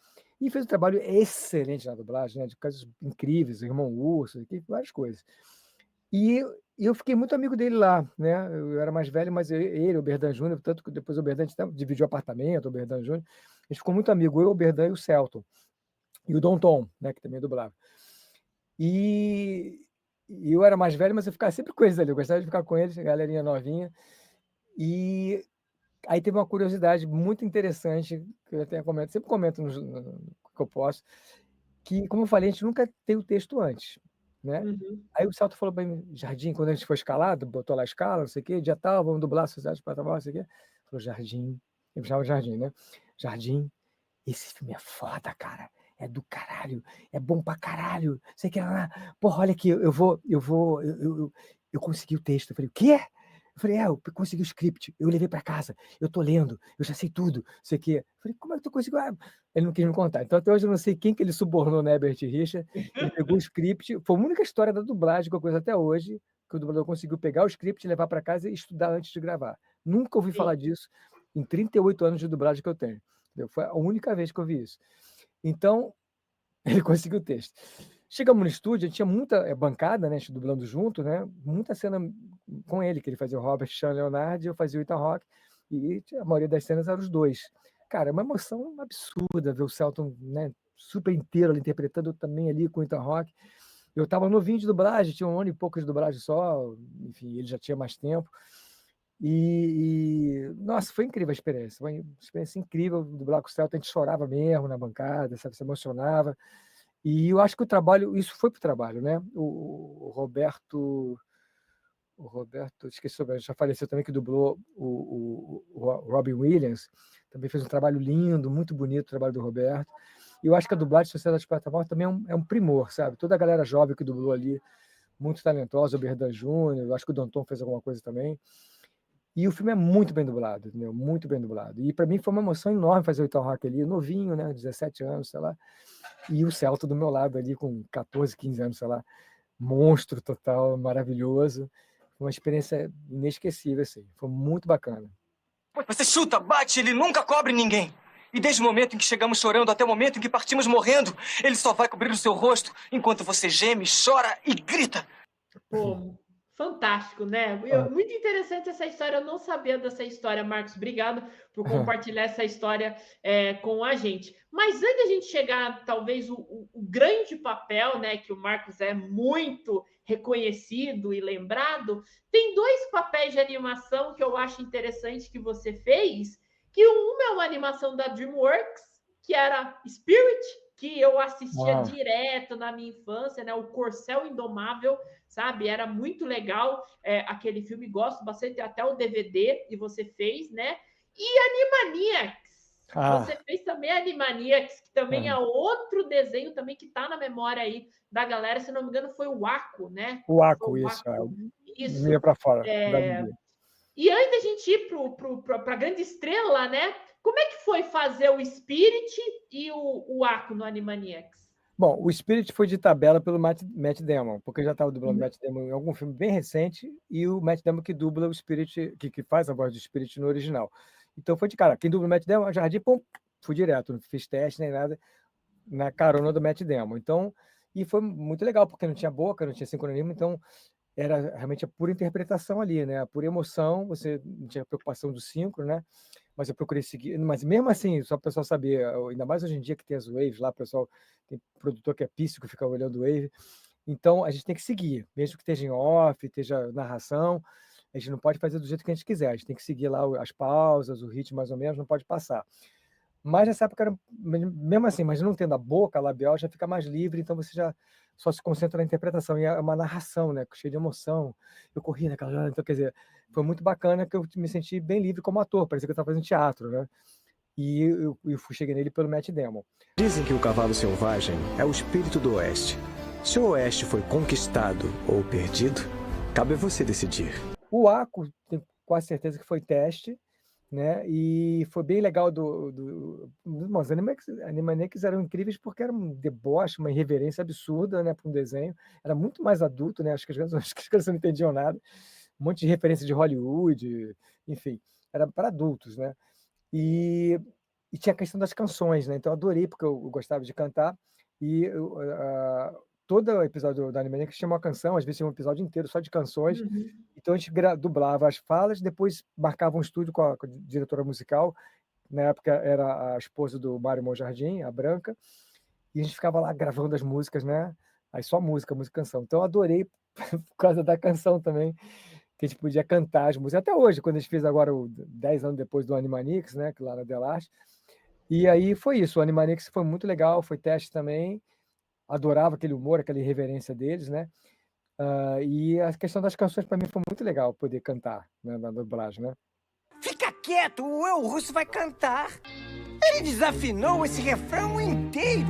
E fez um trabalho excelente na dublagem, né? De casos incríveis, o Irmão Urso, aqui, várias coisas. E eu fiquei muito amigo dele lá, né? Eu era mais velho, mas ele, o Berdan Júnior, tanto que depois o Berdan dividiu apartamento, o Berdan Júnior. A gente ficou muito amigo, eu, o Berdan e o Celton. E o Dom Tom, né? Que também dublava. E eu era mais velho, mas eu ficava sempre com eles ali. Eu gostava de ficar com eles, galerinha novinha. E aí teve uma curiosidade muito interessante, que eu até comento, sempre comento no que eu posso, que, como eu falei, a gente nunca tem o texto antes, né? Uhum. Aí o Celto falou para mim, Jardim, quando a gente foi escalado, botou lá a escala, não sei o quê, dia tal, vamos dublar a Sociedade de Patamar, não sei o quê. Falou, Jardim, eu me chamava Jardim, né? Jardim, esse filme é foda, cara. É do caralho, é bom pra caralho. Sei que lá, porra, olha aqui, eu consegui o texto. Eu falei, o quê? Eu falei, eu consegui o script, eu levei pra casa, eu tô lendo, eu já sei tudo, sei que. Eu falei, como é que tu conseguiu? Ele não quis me contar. Então, até hoje eu não sei quem que ele subornou, né, Herbert Richard. Ele pegou o script, foi a única história da dublagem que eu conheço até hoje, que o dublador conseguiu pegar o script, levar pra casa e estudar antes de gravar. Nunca ouvi falar disso em 38 anos de dublagem que eu tenho. Entendeu? Foi a única vez que eu vi isso. Então, ele conseguiu o texto. Chegamos no estúdio, a gente tinha muita bancada, né, a gente dublando junto, né, muita cena com ele, que ele fazia o Robert Sean Leonard e eu fazia o Ethan Hawke, e a maioria das cenas eram os dois. Cara, é uma emoção absurda ver o Celton, né, super inteiro ali, interpretando também ali com o Ethan Hawke. Eu estava novinho de dublagem, tinha 1 ano e pouco de dublagem só, enfim, ele já tinha mais tempo. Nossa, foi incrível a experiência, foi uma experiência incrível dublar com o Celton, a gente chorava mesmo na bancada, sabe, se emocionava. E eu acho que o trabalho, isso foi para o trabalho, né? O Roberto, esqueci o nome, já faleceu também, que dublou o Robin Williams, também fez um trabalho lindo, muito bonito o trabalho do Roberto. E eu acho que a dublagem de Sociedade de Patamar também é um primor, sabe? Toda a galera jovem que dublou ali, muito talentosa, o Berdan Júnior, eu acho que o Danton fez alguma coisa também. E o filme é muito bem dublado, entendeu? Muito bem dublado. E para mim foi uma emoção enorme fazer o Ethan Hawke ali, novinho, né? 17 anos, sei lá. E o Celto do meu lado ali, com 14, 15 anos, sei lá. Monstro total, maravilhoso. Foi uma experiência inesquecível, assim. Foi muito bacana. Você chuta, bate, ele nunca cobre ninguém. E desde o momento em que chegamos chorando até o momento em que partimos morrendo, ele só vai cobrir o seu rosto enquanto você geme, chora e grita. Pô, fantástico, né? Muito interessante essa história. Eu não sabia dessa história, Marcos. Obrigado por compartilhar essa história com a gente. Mas antes da gente chegar, talvez, o grande papel, né, que o Marcos é muito reconhecido e lembrado, tem 2 papéis de animação que eu acho interessante que você fez, que uma é uma animação da DreamWorks, que era Spirit, que eu assistia direto na minha infância, né? O Corcel Indomável, sabe? Era muito legal aquele filme, gosto bastante, até o DVD que você fez, né? E Animaniacs. Você fez também Animaniacs, que também é outro desenho também que está na memória aí da galera, se não me engano, foi o Aquo, né? O Aquo, isso. Isso. Ia para fora. E antes da gente ir para a grande estrela, né? Como é que foi fazer o Spirit e o Aquo no Animaniacs? Bom, o Spirit foi de tabela pelo Matt Damon, porque eu já estava dublando o Matt Damon em algum filme bem recente, e o Matt Damon que dubla o Spirit, que faz a voz do Spirit no original. Então foi de cara, quem dubla o Matt Damon, Jardim, pum, fui direto, não fiz teste nem nada, na carona do Matt Damon. Então, e foi muito legal, porque não tinha boca, não tinha sincronismo, então era realmente a pura interpretação ali, né? A pura emoção, você não tinha preocupação do síncrono, né? Mas eu procurei seguir, mas mesmo assim, só para o pessoal saber, ainda mais hoje em dia que tem as waves lá, o pessoal tem produtor que é píssico, fica olhando wave, então a gente tem que seguir, mesmo que esteja em off, esteja narração, a gente não pode fazer do jeito que a gente quiser, a gente tem que seguir lá as pausas, o ritmo mais ou menos, não pode passar. Mas nessa época, mesmo assim, mas não tendo a boca, a labial, já fica mais livre, então você já só se concentra na interpretação, e é uma narração, né, cheia de emoção, eu corri naquela, então, quer dizer, foi muito bacana que eu me senti bem livre como ator, parecia que eu estava fazendo teatro, né, e eu cheguei nele pelo Matt Damon. Dizem que o cavalo selvagem é o espírito do Oeste. Se o Oeste foi conquistado ou perdido, cabe a você decidir. O Aquo, tenho quase certeza que foi teste, né? E foi bem legal os Animaniacs eram incríveis porque era um deboche, uma irreverência absurda, né, para um desenho. Era muito mais adulto, né? Acho que as crianças não entendiam nada, um monte de referência de Hollywood, enfim, era para adultos, né? E tinha a questão das canções, né? Então eu adorei, porque eu gostava de cantar, e todo episódio da Animaniacs tinha uma canção, às vezes tinha um episódio inteiro só de canções, Uhum. então a gente dublava as falas, depois marcava um estúdio com a diretora musical, na época era a esposa do Mário Monjardim, a Branca, e a gente ficava lá gravando as músicas, né? Aí só música, canção. Então eu adorei por causa da canção também, que a gente podia cantar as músicas. Até hoje, quando a gente fez agora, 10 anos depois do Animaniacs, né? Que lá na Delarte. E aí foi isso, o Animaniacs foi muito legal, foi teste também, adorava aquele humor, aquela irreverência deles, né? E a questão das canções para mim foi muito legal poder cantar, né, na dublagem, né? Fica quieto, o Eu Russo vai cantar. Ele desafinou esse refrão inteiro.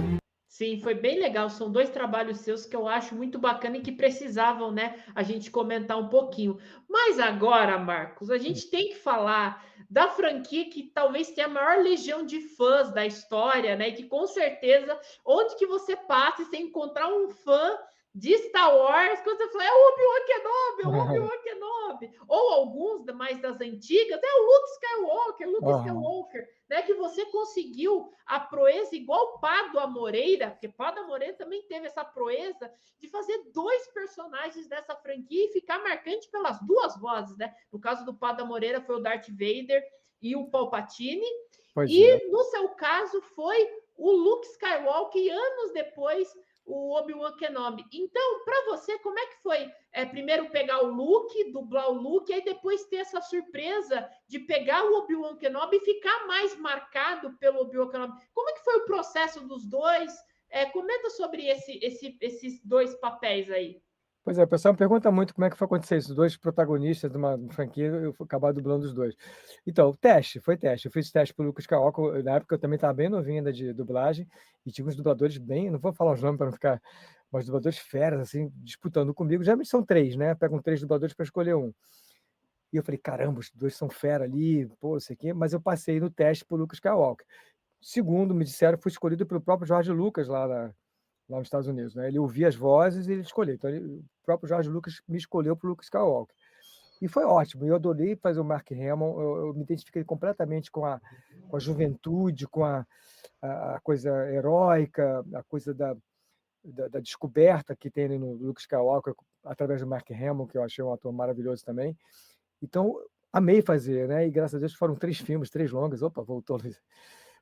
Sim, foi bem legal. São 2 trabalhos seus que eu acho muito bacana e que precisavam, né, a gente comentar um pouquinho. Mas agora, Marcos, a gente tem que falar da franquia que talvez tenha a maior legião de fãs da história, né? E que com certeza, onde que você passe, você encontrar um fã de Star Wars, quando você fala, é o Obi-Wan Kenobi, é o Obi-Wan Kenobi. Ou alguns mais das antigas, é o Luke Skywalker, né? Que você conseguiu a proeza igual o Pádua Moreira, porque Pádua Moreira também teve essa proeza de fazer 2 personagens dessa franquia e ficar marcante pelas 2 vozes, né? No caso do Pádua Moreira foi o Darth Vader e o Palpatine, no seu caso foi o Luke Skywalker e anos depois o Obi-Wan Kenobi. Então, para você, como é que foi? Primeiro pegar o Luke, dublar o Luke, e aí depois ter essa surpresa de pegar o Obi-Wan Kenobi e ficar mais marcado pelo Obi-Wan Kenobi. Como é que foi o processo dos dois? Comenta sobre esses 2 papéis aí. Pois é, o pessoal me pergunta muito como é que foi acontecer isso, 2 protagonistas de uma franquia, eu fui acabar dublando os 2. Então, foi teste. Eu fiz teste pro Lucas Skywalker, na época eu também estava bem novinho ainda de dublagem, e tinha uns dubladores bem, não vou falar os nomes para não ficar, mas dubladores feras, assim, disputando comigo. Geralmente são 3, né? Pegam 3 dubladores para escolher um. E eu falei, caramba, os 2 são fera ali, pô, sei o quê, mas eu passei no teste pro Lucas Skywalker. Segundo, me disseram, fui escolhido pelo próprio George Lucas lá nos Estados Unidos, né? Ele ouvia as vozes e ele escolheu. Então, o próprio George Lucas me escolheu para o Luke Skywalker. E foi ótimo. Eu adorei fazer o Mark Hamill. Eu me identifiquei completamente com a juventude, com a coisa heróica, a coisa da descoberta que tem no Luke Skywalker através do Mark Hamill, que eu achei um ator maravilhoso também. Então, amei fazer, né? E graças a Deus foram 3 filmes, 3 longas. Opa, voltou.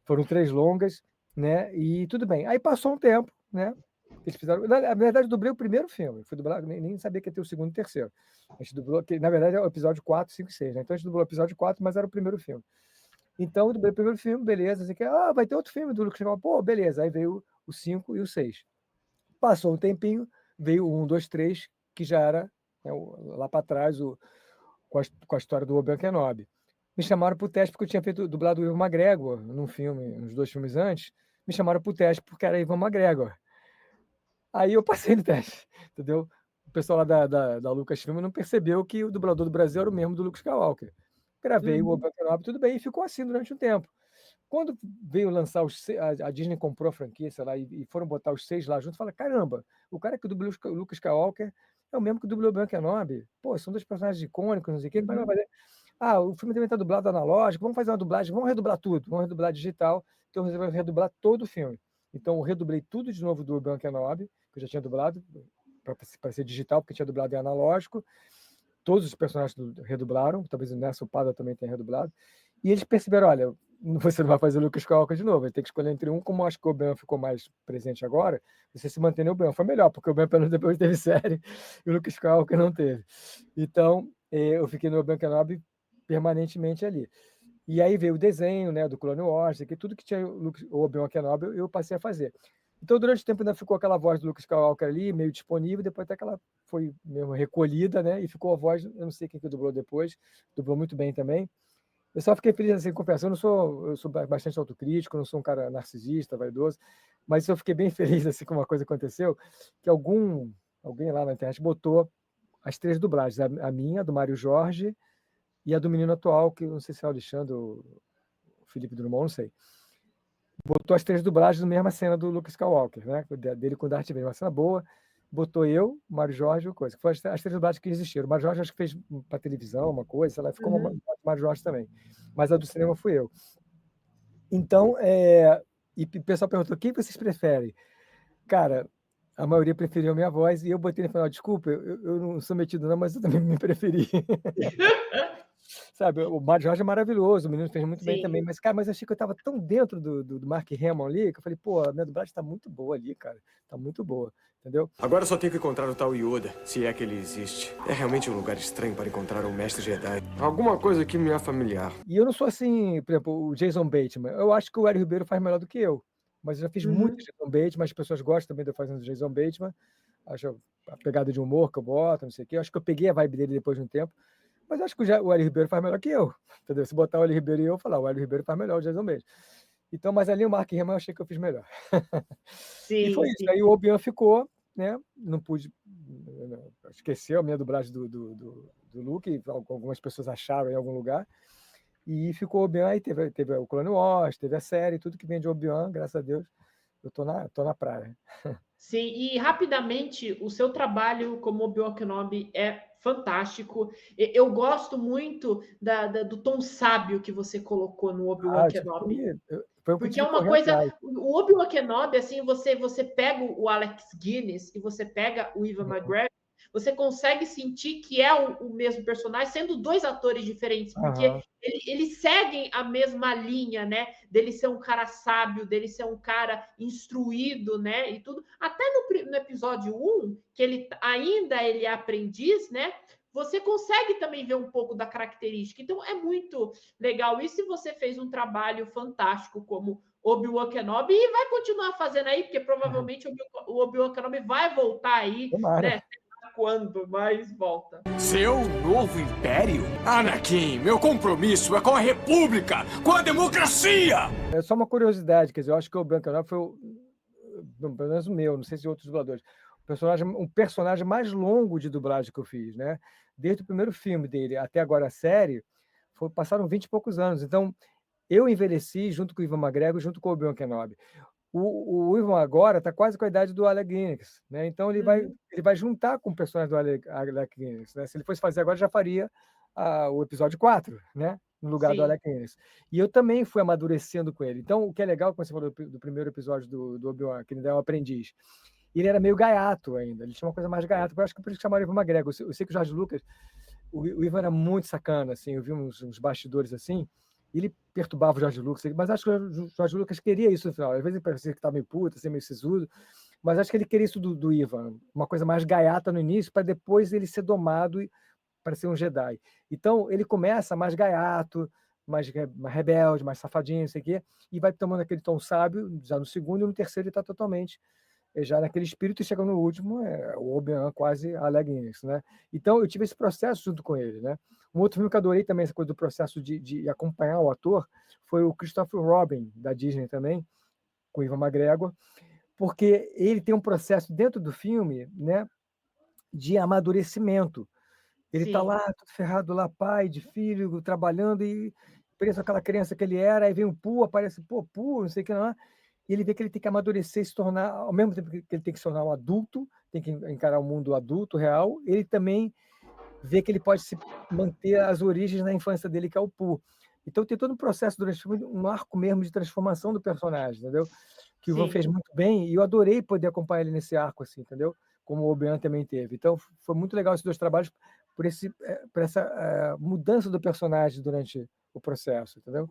Foram 3 longas, né? E tudo bem. Aí passou um tempo, né? Eles fizeram. Na verdade, eu dublei o primeiro filme. Fui dublar, nem sabia que ia ter o segundo e o terceiro. A gente dublou, que na verdade é o episódio 4, 5 e 6, né? Então a gente dublou o episódio 4, mas era o primeiro filme. Então, eu dublei o primeiro filme, beleza. Assim, vai ter outro filme do Lucas Skywalker. Pô, beleza. Aí veio o 5 e o 6. Passou um tempinho, veio o 1, 2, 3, que já era, né, lá para trás, com a história do Obi-Wan Kenobi. Me chamaram para o teste porque eu tinha feito dublado o Ivan McGregor num filme, uns 2 filmes antes. Me chamaram para o teste porque era Ivan McGregor. Aí eu passei no teste, entendeu? O pessoal lá da Lucasfilm não percebeu que o dublador do Brasil era o mesmo do Luke Skywalker. Gravei o Obi-Wan Kenobi, tudo bem, e ficou assim durante um tempo. Quando veio lançar a Disney comprou a franquia, sei lá, e foram botar os 6 lá junto, fala, caramba, o cara que dublou o Luke Skywalker é o mesmo que dublou o Obi-Wan Kenobi. Pô, são 2 personagens icônicos, não sei o quê, como é que vai fazer? O filme também está dublado analógico, vamos fazer uma dublagem, vamos redublar tudo, vamos redublar digital. Então eu resolvi redublar todo o filme. Então eu redublei tudo de novo do Obi-Wan Kenobi, que eu já tinha dublado, para ser digital, porque tinha dublado em analógico. Todos os personagens redublaram, talvez o Nelson Pádua também tenha redublado. E eles perceberam, olha, você não vai fazer o Luke Skywalker de novo, vai ter que escolher entre um, como acho que o Obi-Wan ficou mais presente agora, você se mantém no Obi-Wan. Foi melhor, porque o Obi-Wan pelo menos depois teve série, e o Luke Skywalker não teve. Então, eu fiquei no Obi-Wan Kenobi permanentemente ali. E aí veio o desenho, né, do Clone Wars, que tudo que tinha o Obi-Wan Kenobi eu passei a fazer. Então, durante o tempo ainda ficou aquela voz do Luke Skywalker ali, meio disponível, depois até que ela foi mesmo recolhida, né, e ficou a voz, eu não sei quem que dublou depois, dublou muito bem também. Eu só fiquei feliz, assim, confesso, eu sou bastante autocrítico, não sou um cara narcisista, vaidoso, mas eu fiquei bem feliz, assim, com uma coisa que aconteceu, que alguém lá na internet botou as 3 dublagens, a minha, do Mário Jorge, e a do menino atual, que eu não sei se é o Alexandre, o Felipe Drummond, não sei. Botou as 3 dublagens na mesma cena do Luke Skywalker, né? Dele com o Darth Vader, uma cena boa. botou eu, Mário Jorge e o coisa. Que foi as 3 dublagens que existiram. O Mário Jorge acho que fez para televisão uma coisa, sei lá, ficou Uhum. o Mário Jorge também. Mas a do cinema fui eu. Então, e o pessoal perguntou, quem vocês preferem? Cara, a maioria preferiu a minha voz, e eu botei no final, desculpa, eu não sou metido não, mas eu também me preferi. Sabe, o Mário Jorge é maravilhoso, o menino fez muito bem Sim. também, mas, cara, mas eu achei que eu estava tão dentro do Mark Hamill ali, que eu falei, pô, a minha dublagem está muito boa ali, cara, está muito boa, entendeu? Agora só tenho que encontrar o tal Yoda, se é que ele existe. É realmente um lugar estranho para encontrar um mestre Jedi. Alguma coisa que me é familiar. E eu não sou assim, por exemplo, o Jason Bateman, eu acho que o Hélio Ribeiro faz melhor do que eu, mas eu já fiz muito Uhum. Jason Bateman, as pessoas gostam também de eu fazendo Jason Bateman, acho a pegada de humor que eu boto, não sei o quê, eu acho que eu peguei a vibe dele depois de um tempo, mas eu acho que o Hélio Ribeiro faz melhor que eu, entendeu? Se botar o Hélio Ribeiro e eu falar, o Hélio Ribeiro faz melhor o Jason Bateman. Então, mas ali o Mark Hamill eu achei que eu fiz melhor. E Sim, foi isso, sim. aí o Obi-Wan ficou, né, não pude, esqueceu a minha dublagem do Luke, algumas pessoas acharam em algum lugar, e ficou o Obi-Wan, aí teve o Clone Wars, teve a série, tudo que vem de Obi-Wan, graças a Deus, eu tô na praia. Sim, e rapidamente, o seu trabalho como Obi-Wan Kenobi é fantástico. Eu gosto muito do tom sábio que você colocou no Obi-Wan Eu tive Kenobi. foi o que eu Porque é tive que uma correr coisa. atrás. O Obi-Wan Kenobi, assim, você pega o Alex Guinness e você pega o Ewan McGregor, você consegue sentir que é o mesmo personagem, sendo 2 atores diferentes, porque eles seguem a mesma linha, né? Dele ser um cara sábio, dele ser um cara instruído, né? E tudo. Até no episódio 1, que ele é aprendiz, né? Você consegue também ver um pouco da característica. Então, é muito legal isso, e você fez um trabalho fantástico como Obi-Wan Kenobi e vai continuar fazendo aí, porque provavelmente o Obi-Wan Kenobi vai voltar aí, Tomara. né? Quando mais volta. Seu novo império? Anakin, meu compromisso é com a República, com a democracia! É só uma curiosidade, quer dizer, eu acho que o Obi-Wan Kenobi foi pelo menos o meu, não sei se outros dubladores, um personagem mais longo de dublagem que eu fiz, né? Desde o primeiro filme dele até agora a série, passaram 20 e poucos anos. Então, eu envelheci junto com o Ewan McGregor, junto com o Obi-Wan Kenobi. O Ewan agora está quase com a idade do Alec Guinness, né? Então ele vai juntar com o personagem do Alec Guinness, né? Se ele fosse fazer agora, já faria o episódio 4, né? No lugar do Sim. Alec Guinness. E eu também fui amadurecendo com ele. Então, o que é legal, quando você falou do primeiro episódio do Obi-Wan, que ele é um aprendiz, ele era meio gaiato ainda, ele tinha uma coisa mais gaiato, eu acho que por isso que chamaram o Ewan McGregor. Eu sei que o Jorge Lucas, o Ivan era muito sacana, assim, eu vi uns bastidores assim, e ele perturbava o Jorge Lucas, mas acho que o Jorge Lucas queria isso no final. Às vezes ele parecia que estava meio puto, assim, meio sisudo, mas acho que ele queria isso do Ivan, uma coisa mais gaiata no início, para depois ele ser domado para ser um Jedi. Então ele começa mais gaiato, mais rebelde, mais safadinho, não sei o quê, e vai tomando aquele tom sábio já no segundo, e no terceiro ele está totalmente já naquele espírito, e chega no último, o Obi-Wan quase Alec Guinness, né? Então eu tive esse processo junto com ele, né? Um outro filme que eu adorei também, essa coisa do processo de acompanhar o ator, foi o Christopher Robin, da Disney também, com o Ewan McGregor, porque ele tem um processo dentro do filme, né, de amadurecimento. Ele está lá, tudo ferrado lá, pai de filho, trabalhando, e preso aquela criança que ele era, aí vem o Pooh, aparece, Pooh, não sei o que lá, e ele vê que ele tem que amadurecer, se tornar, ao mesmo tempo que ele tem que se tornar um adulto, tem que encarar o mundo adulto, real, ele também vê que ele pode se manter as origens na infância dele, que é o Pooh. Então tem todo um processo durante o filme, um arco mesmo de transformação do personagem, entendeu? Que o Ivan fez muito bem, e eu adorei poder acompanhar ele nesse arco, assim, entendeu? Como o Obi-Wan também teve. Então foi muito legal esses 2 trabalhos, por essa mudança do personagem durante o processo, entendeu?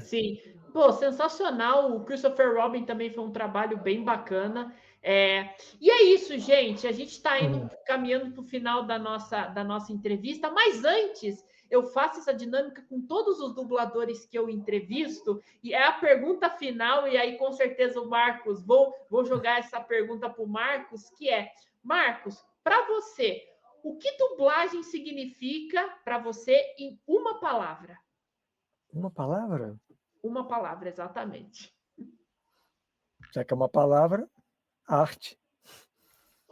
Sim. Pô, sensacional. O Christopher Robin também foi um trabalho bem bacana. E é isso, gente. A gente está indo caminhando para o final da nossa entrevista, mas antes eu faço essa dinâmica com todos os dubladores que eu entrevisto, e é a pergunta final, e aí com certeza o Marcos, vou jogar essa pergunta para o Marcos, que é, Marcos, para você, o que dublagem significa para você em uma palavra? Uma palavra? Uma palavra, exatamente. Já que é uma palavra, arte.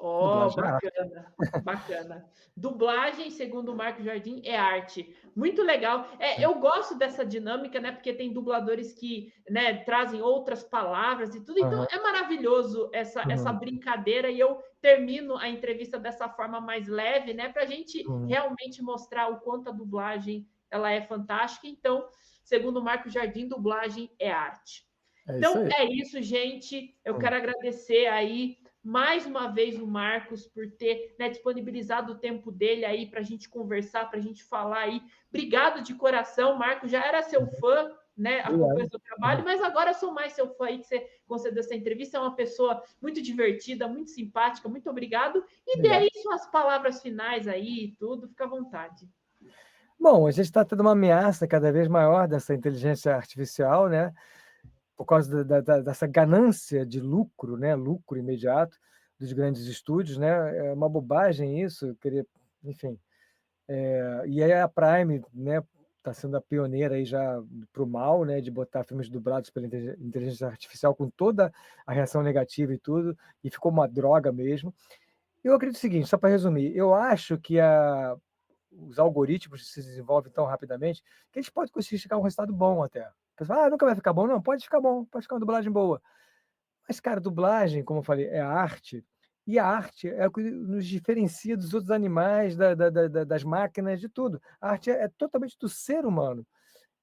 Ó, Dublagem é arte. bacana, bacana. Dublagem, segundo o Marco Jardim, é arte. Muito legal. Eu gosto dessa dinâmica, né? Porque tem dubladores que, né, trazem outras palavras e tudo. Então Aham, é maravilhoso essa uhum, brincadeira e eu termino a entrevista dessa forma mais leve, né? Para a gente uhum. realmente mostrar o quanto a dublagem ela é fantástica. Então, segundo o Marco Jardim, dublagem é arte. É isso Então aí. é isso, gente. Eu Hum. quero agradecer aí mais uma vez o Marcos por ter, né, disponibilizado o tempo dele aí para a gente conversar, para a gente falar aí. Obrigado de coração, Marcos. Já era seu fã, né? Acompanha Obrigado. seu trabalho, mas agora sou mais seu fã aí que você concedeu essa entrevista. É uma pessoa muito divertida, muito simpática. Muito obrigado. E dê Obrigado. aí suas palavras finais aí e tudo. Fica à vontade. Bom, a gente está tendo uma ameaça cada vez maior dessa inteligência artificial, né? Por causa dessa ganância de lucro, né? Lucro imediato dos grandes estúdios, né? É uma bobagem isso, querer, enfim. E aí a Prime, né? Está sendo a pioneira aí já para o mal, né? De botar filmes dublados pela inteligência artificial com toda a reação negativa e tudo, e ficou uma droga mesmo. Eu acredito o seguinte, só para resumir, eu acho que os algoritmos se desenvolvem tão rapidamente que eles podem conseguir chegar a um resultado bom até. O pessoal, nunca vai ficar bom. Não, pode ficar bom, pode ficar uma dublagem boa. Mas, cara, dublagem, como eu falei, é arte. E a arte é o que nos diferencia dos outros animais, das máquinas, de tudo. A arte é totalmente do ser humano.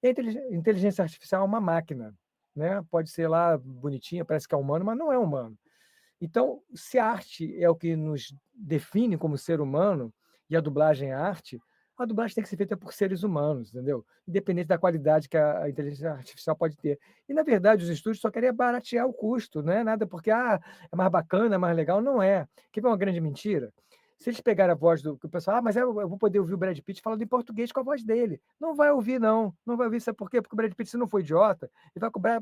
E a inteligência artificial é uma máquina. Né? Pode ser lá bonitinha, parece que é humano, mas não é humano. Então, se a arte é o que nos define como ser humano, e a dublagem é arte, a dublagem tem que ser feita por seres humanos, entendeu? Independente da qualidade que a inteligência artificial pode ter. E, na verdade, os estúdios só querem baratear o custo, não é nada porque é mais bacana, é mais legal. Não é. Quer ver uma grande mentira? Se eles pegarem a voz do pessoal, mas eu vou poder ouvir o Brad Pitt falando em português com a voz dele. Não vai ouvir, não. Não vai ouvir, sabe por quê? Porque o Brad Pitt, se não for idiota, ele vai cobrar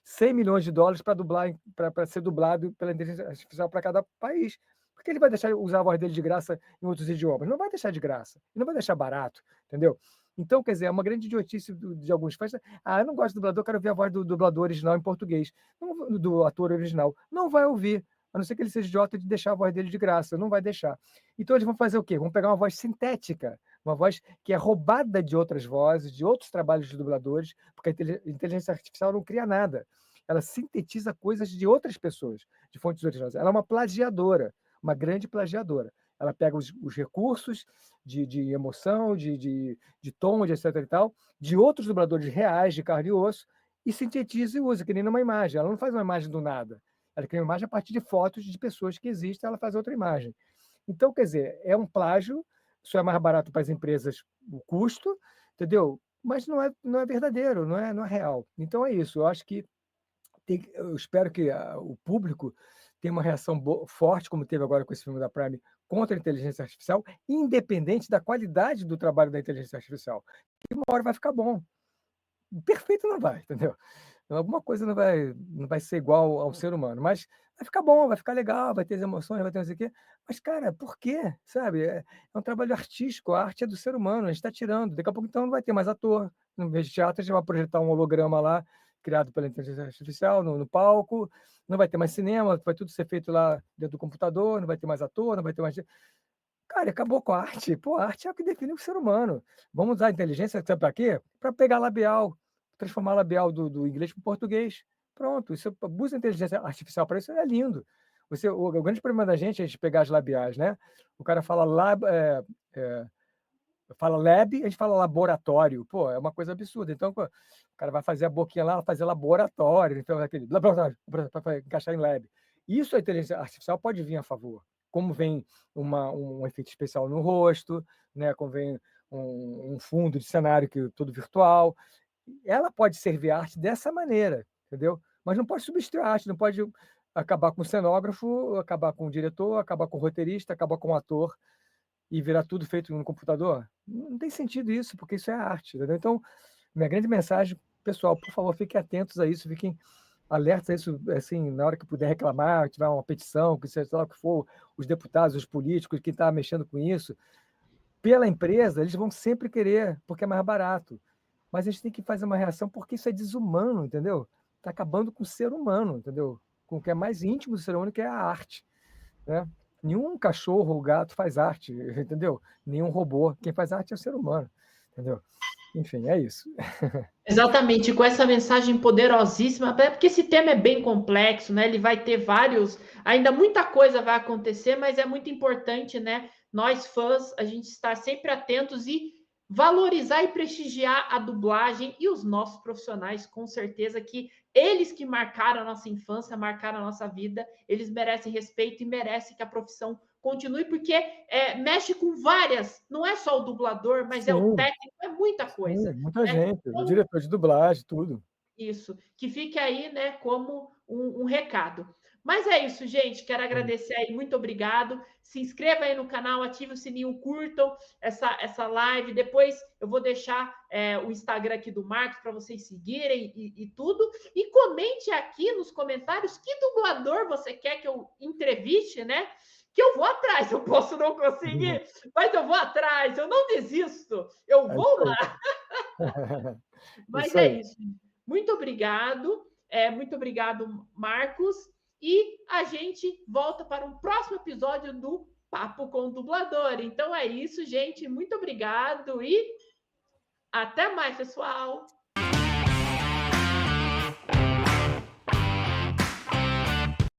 100 milhões de dólares para dublar, para ser dublado pela inteligência artificial para cada país. Porque ele vai deixar usar a voz dele de graça em outros idiomas? Não vai deixar de graça. Ele não vai deixar barato, entendeu? Então, quer dizer, é uma grande idiotice de alguns fãs. Eu não gosto do dublador, quero ouvir a voz do dublador original em português, do ator original. Não vai ouvir, a não ser que ele seja idiota de deixar a voz dele de graça. Não vai deixar. Então, eles vão fazer o quê? Vão pegar uma voz sintética, uma voz que é roubada de outras vozes, de outros trabalhos de dubladores, porque a inteligência artificial não cria nada. Ela sintetiza coisas de outras pessoas, de fontes originais. Ela é uma plagiadora, uma grande plagiadora. Ela pega os recursos de emoção, de tom, de etc. e tal, de outros dubladores reais, de carne e osso, e sintetiza e usa, que nem numa imagem. Ela não faz uma imagem do nada. Ela cria uma imagem a partir de fotos de pessoas que existem, ela faz outra imagem. Então, quer dizer, é um plágio, isso é mais barato para as empresas o custo, entendeu? Mas não é verdadeiro, não é real. Então é isso. Eu acho que eu espero que o público tenha uma reação forte, como teve agora com esse filme da Prime, contra a inteligência artificial, independente da qualidade do trabalho da inteligência artificial. E uma hora vai ficar bom. Perfeito não vai, entendeu? Alguma coisa não vai ser igual ao ser humano, mas vai ficar bom, vai ficar legal, vai ter as emoções, vai ter não sei o quê. Mas, cara, por quê? Sabe? É um trabalho artístico, a arte é do ser humano, a gente está tirando. Daqui a pouco, então, não vai ter mais ator. No vez de teatro, a gente vai projetar um holograma lá, criado pela inteligência artificial, no palco. Não vai ter mais cinema, vai tudo ser feito lá dentro do computador, não vai ter mais ator, não vai ter mais. Cara, acabou com a arte. Pô, a arte é o que define o ser humano. Vamos usar a inteligência, sabe para quê? Para pegar labial, transformar labial do inglês para o português. Pronto, isso, usa a inteligência artificial para isso, é lindo. O grande problema da gente é a gente pegar as labiais, né? O cara fala fala lab, a gente fala laboratório. Pô, é uma coisa absurda. Então, o cara vai fazer a boquinha lá, fazer laboratório, então aquele laboratório para encaixar em lab. Isso a inteligência artificial pode vir a favor. Como vem um efeito especial no rosto, né? Como vem um fundo de cenário que todo virtual, ela pode servir a arte dessa maneira, entendeu? Mas não pode substituir a arte, não pode acabar com o cenógrafo, acabar com o diretor, acabar com o roteirista, acabar com o ator e virar tudo feito no computador. Não tem sentido isso, porque isso é arte, entendeu? Então, minha grande mensagem, pessoal, por favor, fiquem atentos a isso, fiquem alertas a isso, assim, na hora que puder reclamar, tiver uma petição, que seja lá o que for, os deputados, os políticos, quem está mexendo com isso, pela empresa, eles vão sempre querer, porque é mais barato. Mas a gente tem que fazer uma reação porque isso é desumano, entendeu? Está acabando com o ser humano, entendeu? Com o que é mais íntimo do ser humano, que é a arte, né? Nenhum cachorro ou gato faz arte, entendeu? Nenhum robô. Quem faz arte é o ser humano, entendeu? Enfim, é isso. Exatamente, com essa mensagem poderosíssima, até porque esse tema é bem complexo, né? Ele vai ter vários, ainda muita coisa vai acontecer, mas é muito importante, né? Nós fãs, a gente estar sempre atentos e valorizar e prestigiar a dublagem e os nossos profissionais, com certeza que eles que marcaram a nossa infância, marcaram a nossa vida, eles merecem respeito e merecem que a profissão continue, porque mexe com várias, não é só o dublador, mas é o Sim, técnico, é muita sim, coisa, muita né? gente, o Então, diretor de dublagem, tudo. isso, que fique aí, né, como um recado. Mas é isso, gente. Quero agradecer aí, muito obrigado. Se inscreva aí no canal, ative o sininho, curtam essa live. Depois eu vou deixar o Instagram aqui do Marcos para vocês seguirem e tudo. E comente aqui nos comentários que dublador você quer que eu entreviste, né? Que eu vou atrás. Eu posso não conseguir, mas eu vou atrás. Eu não desisto. Eu É vou isso aí. lá. Mas Isso é aí. isso. Muito obrigado, Marcos. E a gente volta para um próximo episódio do Papo com o Dublador. Então é isso, gente. Muito obrigado e até mais, pessoal.